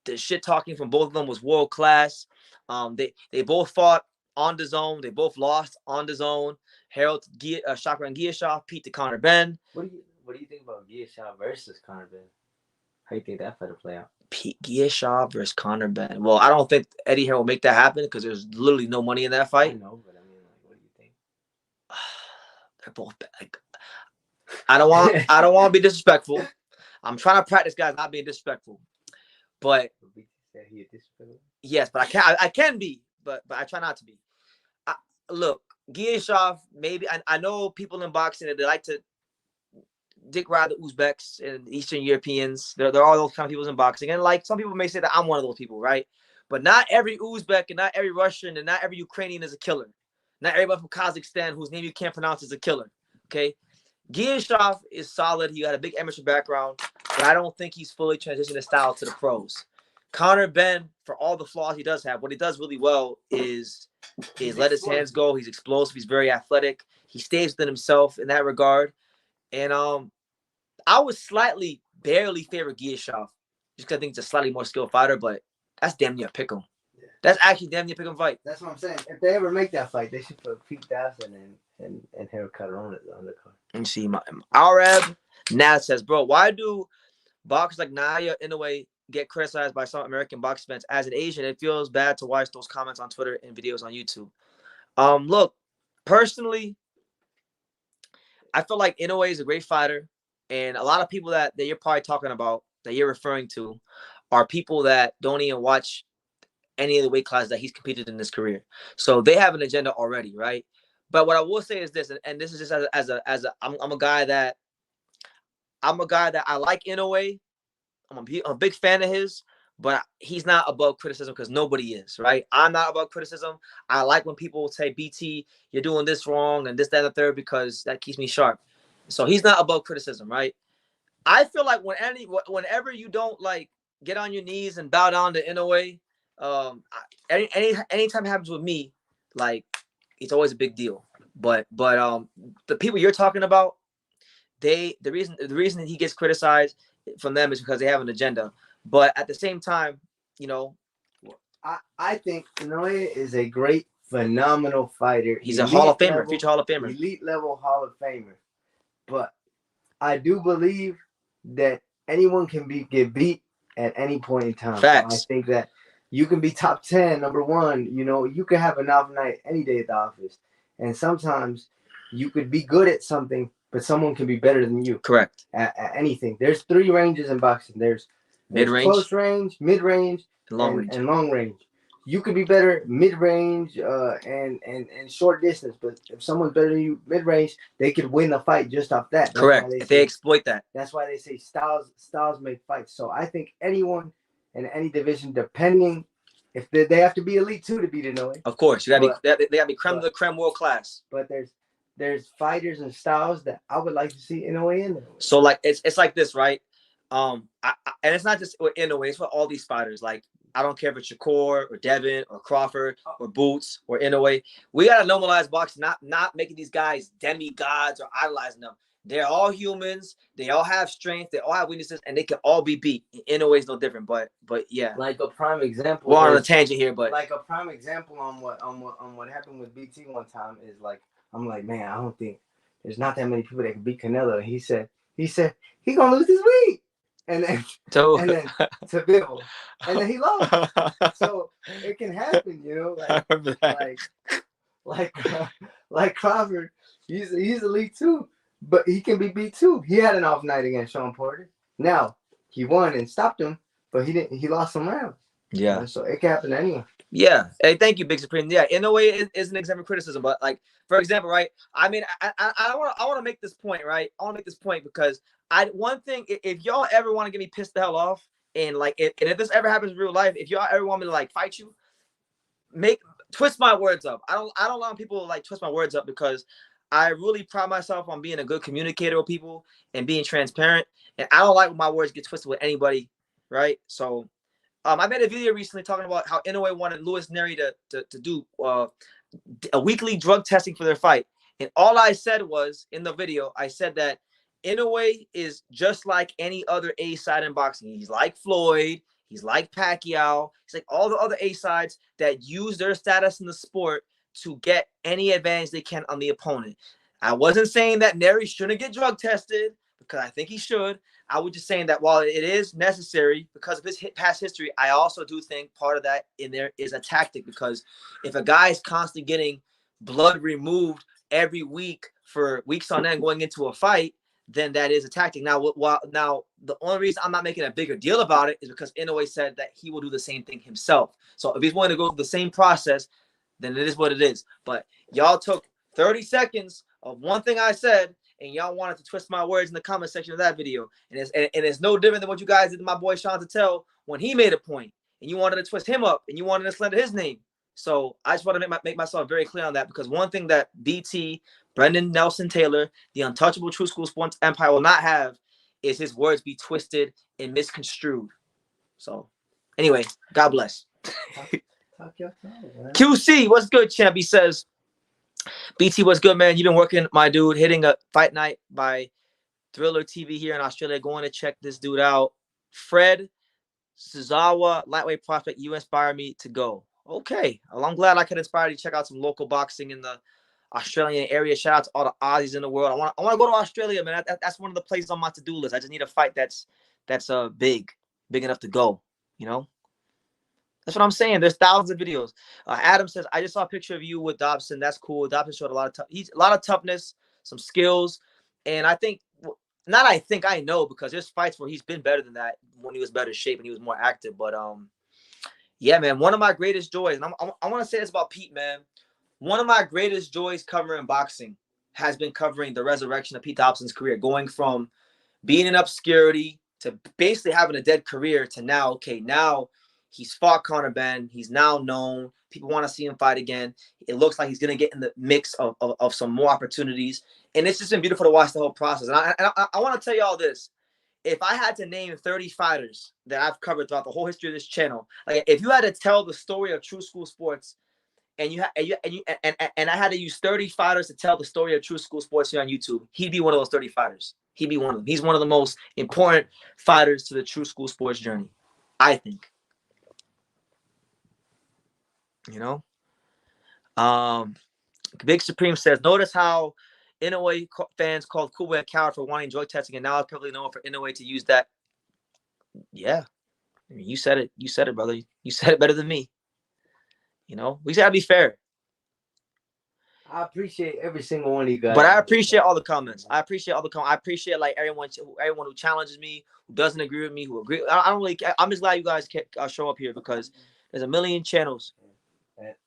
The shit talking from both of them was world class. They both fought on the zone. They both lost on the zone. Harold Shakran Giashov, Pete to Conor Benn. What do you think about Giashov versus Conor Benn? How do you think that fight will play out? Pete Giashov versus Conor Benn. Well, I don't think Eddie Hearn will make that happen because there's literally no money in that fight. I know, but I mean, like, what do you think? They're both like, I don't want to be disrespectful. I'm trying to practice guys not being disrespectful. But yes, but I can be, but I try not to be. Look, Giashov, maybe I know people in boxing that they like to dick ride the Uzbeks and Eastern Europeans. There are those kind of people in boxing, and like some people may say that I'm one of those people, right? But not every Uzbek and not every Russian and not every Ukrainian is a killer. Not everybody from Kazakhstan whose name you can't pronounce is a killer. Okay, Giashov is solid. He got a big amateur background, but I don't think he's fully transitioned his style to the pros. Conor Benn, for all the flaws he does have, what he does really well is let his hands go. He's explosive. He's very athletic. He stays within himself in that regard. And I would barely favor Giashov just because I think it's a slightly more skilled fighter, but that's damn near a pick 'em. Yeah. That's actually damn near a pick 'em fight. That's what I'm saying. If they ever make that fight, they should put Pete Dobson and Harold Calderon at the undercard. And see, Arab Naz says, bro, why do boxers like Naya Inoue get criticized by some American boxing fans? As an Asian, it feels bad to watch those comments on Twitter and videos on YouTube. Look, personally, I feel like Inoue is a great fighter, and a lot of people that you're probably talking about, that you're referring to, are people that don't even watch any of the weight classes that he's competed in his career. So they have an agenda already, right? But what I will say is this, and this is just I'm a guy that I like Inoue. I'm a big fan of his, but he's not above criticism because nobody is, right? I'm not above criticism. I like when people say, BT, you're doing this wrong and this, that, and the third, because that keeps me sharp. So he's not above criticism, right? I feel like whenever you don't like get on your knees and bow down to Inoue, Anytime it happens with me, like it's always a big deal. But the people you're talking about, the reason he gets criticized from them is because they have an agenda. But at the same time, you know, I think Inoue is a great, phenomenal fighter. He's a Hall of Famer, future Hall of Famer, elite level Hall of Famer. But I do believe that anyone can get beat at any point in time. Facts. So I think that you can be top 10, number one. You know, you can have an off night any day at the office, and sometimes you could be good at something, but someone can be better than you. Correct. At anything. There's 3 ranges in boxing. There's mid-range, close range, mid-range, and long range. You could be better mid-range and short distance, but if someone's better than you mid-range, they could win the fight just off that. Correct. If they exploit that. That's why they say styles make fights. So I think anyone in any division, depending if they have to be elite too to beat Inoue. Of course, they gotta be creme de la creme, world class. But there's fighters and styles that I would like to see Inoue in there. So like it's like this, right? And it's not just with Inoue, it's for all these fighters. Like I don't care if it's Shakur or Devin or Crawford or Boots or Inoue. We gotta normalize boxing, not making these guys demigods or idolizing them. They're all humans. They all have strength. They all have weaknesses, and they can all be beat. Inoue is no different. But yeah, like a prime example. We're on a tangent here, but like a prime example on what happened with BT one time is like I'm like, man, I don't think there's not that many people that can beat Canelo. He said he gonna lose this week. And then to Bill, and then he lost. So it can happen, you know. Like Crawford, he's elite too, but he can be beat too. He had an off night against Sean Porter. Now he won and stopped him, but he didn't. He lost some rounds. Yeah. So it can happen to anyone. Yeah. Hey, thank you, Big Supreme. Yeah, in a way, it is an example of criticism. But like, for example, right? I mean, I want to make this point, right? I want to make this point because one thing, if y'all ever want to get me pissed the hell off, and like, if this ever happens in real life, if y'all ever want me to like fight you, twist my words up. I don't allow people to like twist my words up because I really pride myself on being a good communicator with people and being transparent. And I don't like when my words get twisted with anybody, right? So. I made a video recently talking about how Inoue wanted Louis Neri to do a weekly drug testing for their fight. And all I said was, in the video, I said that Inoue is just like any other A-side in boxing. He's like Floyd. He's like Pacquiao. He's like all the other A-sides that use their status in the sport to get any advantage they can on the opponent. I wasn't saying that Neri shouldn't get drug tested because I think he should. I was just saying that while it is necessary because of his past history, I also do think part of that in there is a tactic because if a guy is constantly getting blood removed every week for weeks on end going into a fight, then that is a tactic. Now, the only reason I'm not making a bigger deal about it is because Inoue said that he will do the same thing himself. So if he's willing to go through the same process, then it is what it is. But y'all took 30 seconds of one thing I said and y'all wanted to twist my words in the comment section of that video. And it's no different than what you guys did to my boy Sean Tatel when he made a point. And you wanted to twist him up and you wanted to slander his name. So I just want to make myself very clear on that because one thing that BT, Brendan Nelson Taylor, the untouchable True School Sports Empire will not have is his words be twisted and misconstrued. So anyway, God bless. QC, what's good, champ? He says, BT, what's good, man? You've been working, my dude, hitting a fight night by Thriller TV here in Australia. Going to check this dude out. Fred Suzawa, lightweight prospect, you inspired me to go. Okay. Well, I'm glad I could inspire you to check out some local boxing in the Australian area. Shout out to all the Aussies in the world. I want to go to Australia, man. That's one of the places on my to-do list. I just need a fight that's big enough to go, you know? That's what I'm saying. There's thousands of videos. Adam says, I just saw a picture of you with Dobson. That's cool. Dobson showed a lot of toughness, some skills. And I know because there's fights where he's been better than that when he was better shape and he was more active. But yeah, man, one of my greatest joys, and I want to say this about Pete, man. One of my greatest joys covering boxing has been covering the resurrection of Pete Dobson's career, going from being in obscurity to basically having a dead career to now, now he's fought Conor Benn. He's now known. People want to see him fight again. It looks like he's going to get in the mix of some more opportunities. And it's just been beautiful to watch the whole process. And I want to tell you all this. if I had to name 30 fighters that I've covered throughout the whole history of this channel, like if you had to tell the story of True School Sports, and I had to use 30 fighters to tell the story of True School Sports here on YouTube, he'd be one of those 30 fighters. He'd be one of them. He's one of the most important fighters to the True School Sports journey, I think. You know? Big Supreme says, notice how Inoue fans called Kubo a coward for wanting drug testing, and now it's perfectly known for Inoue to use that. Yeah. I mean, you said it. You said it, brother. You said it better than me. You know, we gotta be fair. I appreciate every single one of you guys. But I appreciate all the comments. I appreciate like everyone who challenges me, who doesn't agree with me, who agree. I don't really care. I'm just glad you guys show up here because there's a million channels.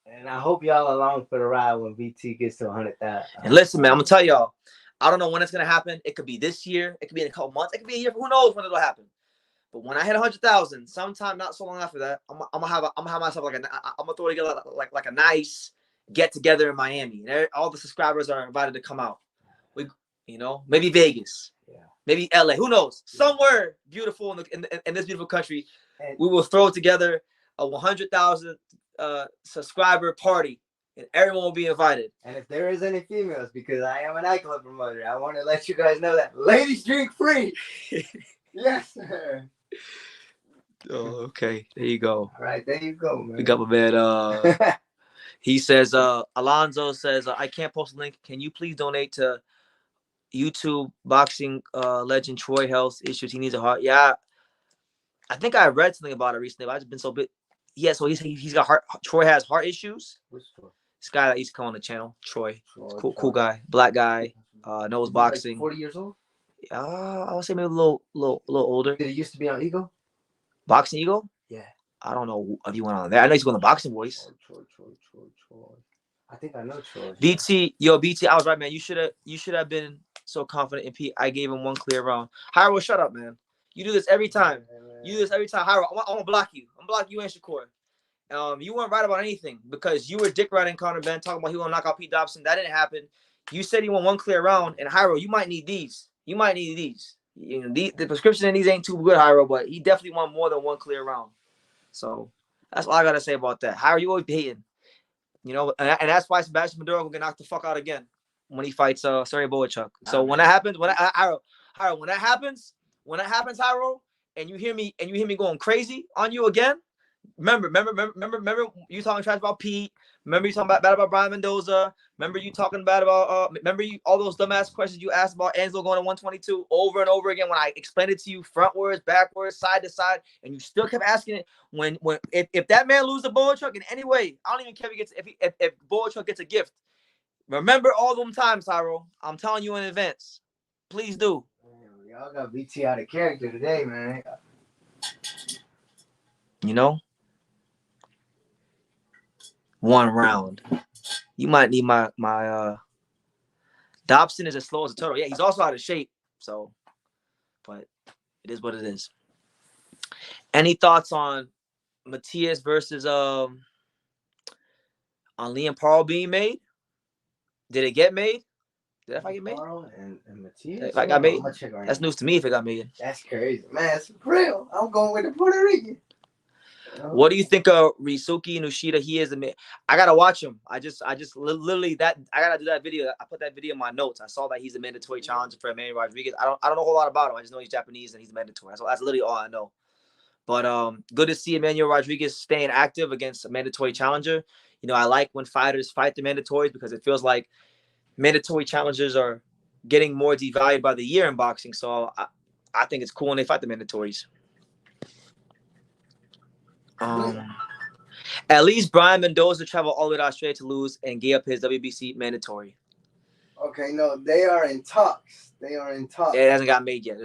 And I hope y'all along for the ride when VT gets to 100,000. And listen, man, I'm gonna tell y'all, I don't know when it's gonna happen. It could be this year. It could be in a couple months. It could be a year. Who knows when it'll happen? But when I hit 100,000, sometime not so long after that, I'm gonna have myself I'm gonna throw together like a nice get together in Miami, and all the subscribers are invited to come out. Maybe Vegas, maybe LA. Who knows? Somewhere beautiful in this beautiful country, we will throw together a 100,000 subscriber party, and everyone will be invited. And if there is any females, because I am a nightclub promoter, I want to let you guys know that ladies drink free. Yes, sir. Oh, okay. There you go. All right, there you go, man. We got my man. He says, Alonzo says, I can't post a link. Can you please donate to YouTube boxing legend Troy Health's issues? He needs a heart. Yeah, I think I read something about it recently, but I've just been so big. Yeah, so he's got heart. Troy has heart issues. Which Troy? This guy that used to come on the channel, Troy. Cool guy, black guy, knows boxing. Like 40 years old? I would say maybe a little older. Did he used to be on Eagle? Boxing Eagle? Yeah. I don't know if you went on there. I know he's going to Boxing Boys. Troy. I think I know Troy. BT, I was right, man. You should have been so confident in Pete. I gave him one clear round. Hyro, shut up, man. You do this every time. You do this every time. Hyro, I'm gonna block you. I'm gonna block you and Shakur. You weren't right about anything because you were dick riding Conor Benn, talking about he gonna knock out Pete Dobson. That didn't happen. You said you want one clear round, and Hyro, you might need these. You might need these. The prescription in these ain't too good, Hyro, but he definitely want more than one clear round. So that's all I gotta say about that. Hyro, you always hating. And that's why Sebastian Maduro will get knocked the fuck out again when he fights Sergey Boychuk. So when that happens, when that happens, Hyro, and you hear me going crazy on you again, remember you talking trash about Pete. Remember you talking bad about Brian Mendoza. Remember you talking bad about all those dumbass questions you asked about Angelo going to 122 over and over again when I explained it to you frontwards, backwards, side to side, and you still kept asking it. If that man loses the Boychuk in any way, I don't even care if Boychuk gets a gift. Remember all them times, Hyro. I'm telling you in advance. Please do. Y'all got BT out of character today, man. One round. You might need my Dobson is as slow as a turtle. Yeah, he's also out of shape. So, but it is what it is. Any thoughts on Matias versus on Liam Parle being made? Did it get made? Did that fight get made? And Matias? If I got made, that's news to me if it got made. That's crazy. Man, it's real. I'm going with the Puerto Rican. What do you think of Risuke Nushida? He is I gotta watch him. I just literally I gotta do that video. I put that video in my notes. I saw that he's a mandatory challenger for Emmanuel Rodriguez. I don't know a whole lot about him. I just know he's Japanese and he's mandatory. That's literally all I know. But good to see Emmanuel Rodriguez staying active against a mandatory challenger. I like when fighters fight the mandatories because it feels like mandatory challengers are getting more devalued by the year in boxing. So I think it's cool when they fight the mandatories. At least Brian Mendoza traveled all the way to Australia to lose and gave up his WBC mandatory. Okay, no, they are in talks. It hasn't got made yet.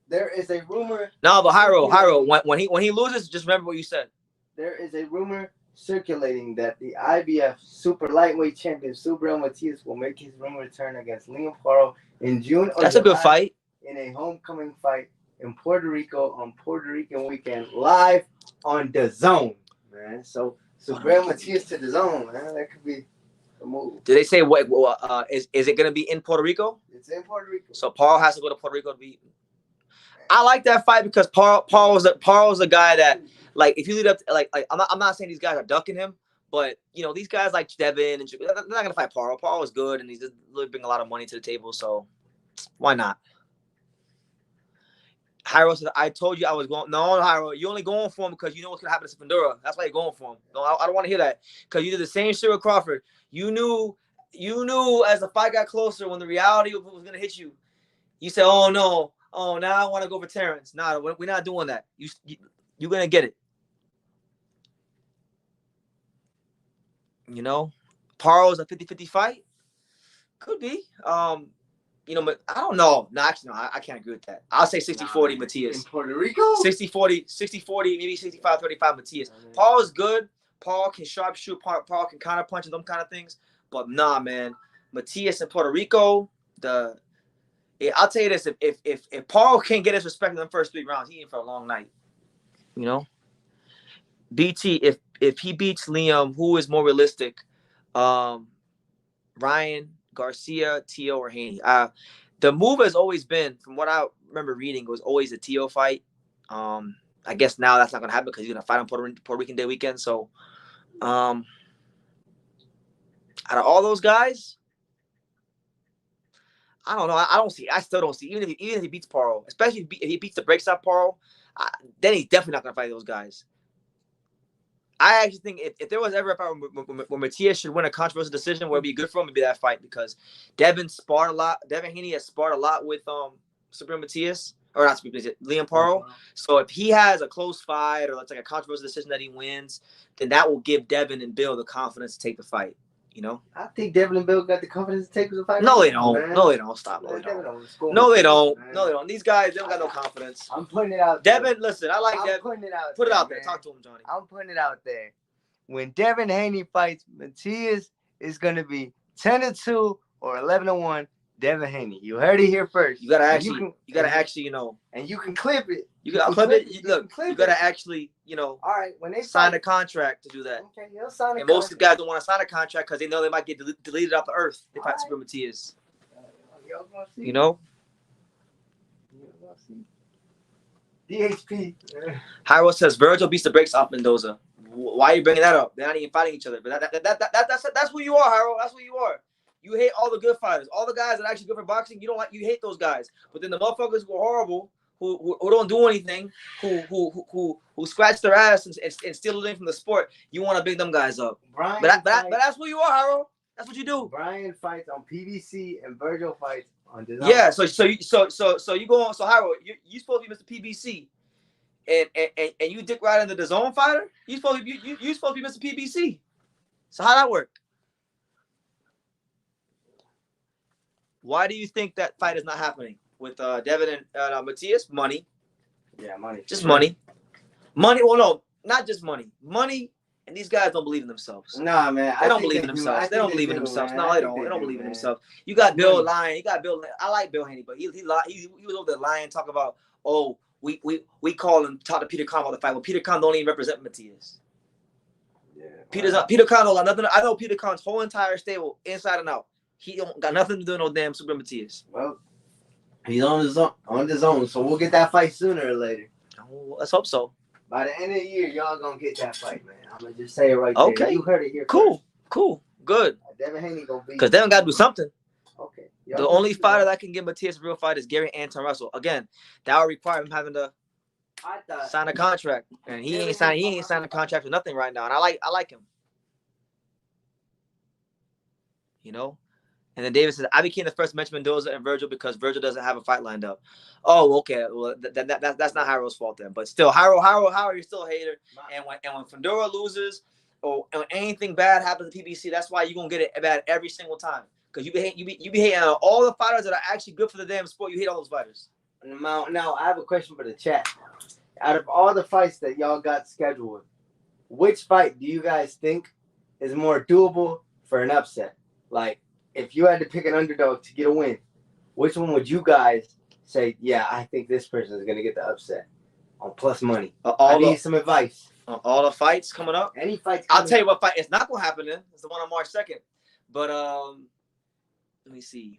There is a rumor. No, but Hyro, when he loses, just remember what you said. There is a rumor circulating that the IBF super lightweight champion Subriel Matias will make his ring return against Liam Parle in June. That's a good fight. In a homecoming fight in Puerto Rico on Puerto Rican weekend, live on DAZN, man. So Subriel Matias to DAZN, man. That could be a move. Did they say what? Is it going to be in Puerto Rico? It's in Puerto Rico. So Parle has to go to Puerto Rico to be. I like that fight because Paul was a guy that, like, if you lead up to, like I'm not saying these guys are ducking him, but these guys like Devin and they're not gonna fight Paul. Paul is good and he's just really bring a lot of money to the table, so why not? Hyro said, I told you I was going. No, Hyro, you only going for him because you know what's going to happen to Fundora. That's why you're going for him. No, I don't want to hear that because you did the same shit with Crawford. You knew as the fight got closer when the reality was going to hit you. You said, oh, no. Oh, now I want to go for Terrence. Nah, we're not doing that. You're going to get it. Paro's a 50-50 fight? Could be. But I don't know. No, actually, no, I can't agree with that. I'll say 60-40 Matias. In Puerto Rico? 60-40, maybe 65-35 Matias. Paul is good. Paul can sharpshoot. Paul can counter punch and them kind of things. But nah, man. Matias in Puerto Rico, I'll tell you this. If Paul can't get his respect in the first 3 rounds, he in for a long night. BT, if he beats Liam, who is more realistic? Ryan, Garcia, Tio, or Haney. The move has always been, from what I remember reading, it was always a Tio fight. I guess now that's not going to happen because he's going to fight on Puerto Rican Day weekend. So, out of all those guys, I don't know. I still don't see. Even if he beats Paro, especially if he beats the break stop Paro, then he's definitely not going to fight those guys. I actually think if there was ever a fight where Matias should win a controversial decision where it'd be good for him, it'd be that fight because Devin sparred a lot. Devin Haney has sparred a lot with Supreme Matias, or not Supreme Matias, Liam Paro. So if he has a close fight or it's like a controversial decision that he wins, then that will give Devin and Bill the confidence to take the fight. I think Devin and Bill got the confidence to take the fight. No, they don't. Man. No, they don't. Stop. No, they don't. No, they don't. Man. No, they don't. These guys, they don't got no confidence. I'm putting it out there. Devin, listen, I like Devin. Putting it out Put there, it out there. man. Talk to him, Johnny. I'm putting it out there. When Devin Haney fights Matias, it's going to be 10-2 or 11-1. Devin Haney. You heard it here first. You gotta actually, and you can clip it. You gotta clip it. Look, you gotta actually, all right, when they sign a contract to do that. Okay, he'll sign a contract. And most of the guys don't want to sign a contract because they know they might get deleted off the earth if fight Super Matias. Y'all gonna see. Y'all gonna see. DHP. Hyro says Virgil beats the brakes off Mendoza. Why are you bringing that up? They're not even fighting each other. But that's who you are, Hyro. That's who you are. You hate all the good fighters, all the guys that are actually good for boxing. You hate those guys. But then the motherfuckers who are horrible, who don't do anything, who scratch their ass and steal the name from the sport, you want to big them guys up. But that's who you are, Hyro. That's what you do. Brian fights on PBC and Virgil fights on DAZN. Yeah. So you go on. So Hyro, you supposed to be Mr. PBC, and you dick right into the DAZN fighter. You supposed to be Mr. PBC. So how that work? Why do you think that fight is not happening with Devin and Matias? Money. Yeah, money. Just money. Money. Well, no, not just money. Money, and these guys don't believe in themselves. Nah, man. They don't believe in themselves. They don't believe in themselves. No, they don't. They don't believe in themselves. You got Bill lying. You got Bill. I like Bill Haney, but he was over there lying, talking about, oh, we call him, talk to Peter Khan about the fight. Well, Peter Khan don't even represent Matias. Yeah. Peter Khan don't got nothing. I know Peter Khan's whole entire stable inside and out. He don't got nothing to do with no damn Super Matias. Well, he's on his own, so we'll get that fight sooner or later. Oh, let's hope so. By the end of the year, y'all gonna get that fight, man. I'm gonna just say it right there. Okay. You heard it here. Cool. First. Cool. Good. Devin Haney gonna be. Because Devin got to do something. Okay. The only fighter that can get Matias a real fight is Gary Anton Russell. Again, that would require him having to sign a contract, and he ain't signed a contract for nothing right now. And I like him. And then David says, I became the first to mention Mendoza and Virgil because Virgil doesn't have a fight lined up. Oh, okay. Well, that's not Hyro's fault then. But still, Hyro, you're still a hater. And when Fundora loses or anything bad happens to PBC, that's why you're gonna get it bad every single time. Because you be hating on all the fighters that are actually good for the damn sport. You hate all those fighters. Now I have a question for the chat. Out of all the fights that y'all got scheduled, which fight do you guys think is more doable for an upset? Like, if you had to pick an underdog to get a win, which one would you guys say, yeah, I think this person is going to get the upset on plus money? I need some advice. All the fights coming up? Any fights I'll tell you what fight it's not going to happen then. It's the one on March 2nd. But let me see.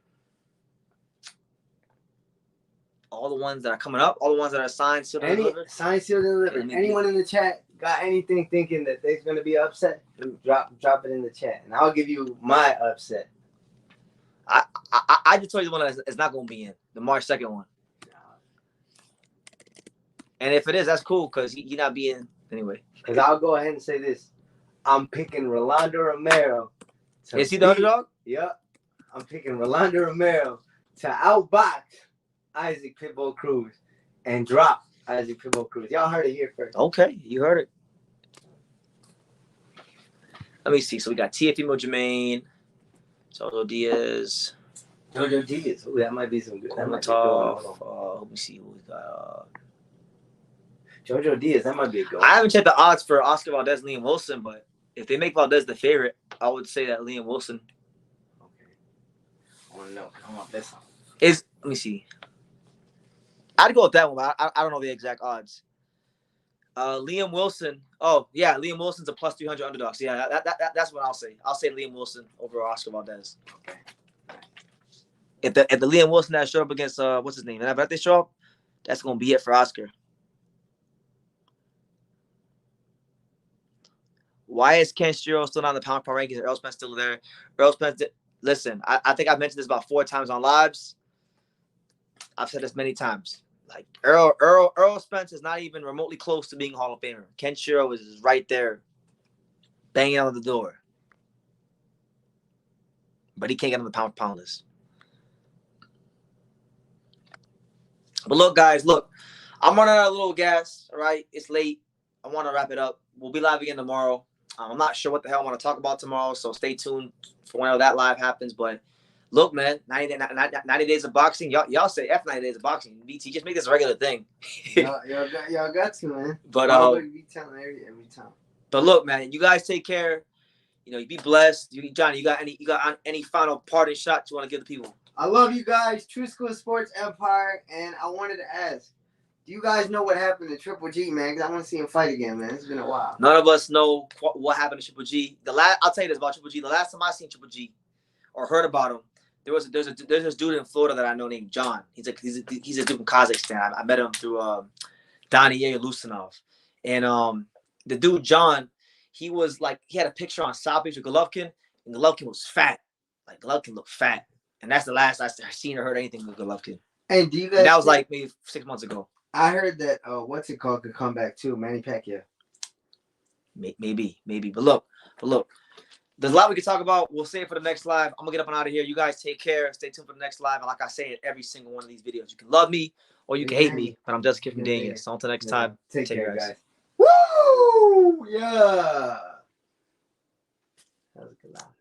all the ones that are coming up, all the ones that are signed, sealed, and delivered. Signed, sealed, and delivered. Anyone in the chat got anything thinking that they're going to be upset? Drop it in the chat, and I'll give you my upset. I just told you the one that's not going to be in, the March 2nd one. And if it is, that's cool because he not being anyway. Because I'll go ahead and say this. I'm picking Rolando Romero. Is he the underdog? Yep. I'm picking Rolando Romero to outbox Isaac Pitbull Cruz and drop Isaac Pitbull Cruz. Y'all heard it here first. Okay, you heard it. Let me see. So we got Teofimo Jermaine, Jojo Diaz. Jojo Diaz. Ooh, that might be some good. That might be good. Let me see who we got. Jojo Diaz, that might be a good one. I haven't checked the odds for Oscar Valdez, Liam Wilson, but if they make Valdez the favorite, I would say that Liam Wilson. Okay. I want to know. I want this one. Let me see. I'd go with that one, but I don't know the exact odds. Liam Wilson. Oh, yeah, Liam Wilson's a plus 300 underdog. So yeah, that's what I'll say. I'll say Liam Wilson over Oscar Valdez. Okay. If the Liam Wilson that showed up against what's his name? And if they show up, that's gonna be it for Oscar. Why is Ken Shiro still not in the pound per rankings? Earl Spence still there? Earl Spence, listen, I think I've mentioned this about 4 times on lives. I've said this many times. Like Earl Spence is not even remotely close to being a Hall of Famer. Ken Shiro is right there, banging on the door. But he can't get on the pound for pound list. But look, guys, I'm running out of little gas. All right, it's late. I want to wrap it up. We'll be live again tomorrow. I'm not sure what the hell I want to talk about tomorrow, so stay tuned for when that live happens. But look, man, 90 days of boxing. Y'all say F 90 days of boxing. BT, just make this a regular thing. y'all got to, man. But be telling every time. But look, man, you guys take care. You be blessed. Johnny, you got any final parting shots you want to give the people? I love you guys, True School Sports Empire, and I wanted to ask. Do you guys know what happened to Triple G, man? Because I want to see him fight again, man. It's been a while. None of us know what happened to Triple G. I'll tell you this about Triple G. The last time I seen Triple G or heard about him, there's this dude in Florida that I know named John. He's a dude from Kazakhstan. I met him through Daniel Lusinov, and the dude John, he had a picture on South Beach with Golovkin, and Golovkin was fat. Like Golovkin looked fat, and that's the last I seen or heard anything with Golovkin. And do you guys? And that was like maybe 6 months ago. I heard that what's it called could come back too, Manny Pacquiao. Maybe. But look, there's a lot we can talk about. We'll save it for the next live. I'm gonna get up and out of here. You guys take care. Stay tuned for the next live. And like I say in every single one of these videos, you can love me or you can hate me, but I'm just Kid from Daniel. So until next time, take care, guys. Woo! Yeah. That was a good laugh.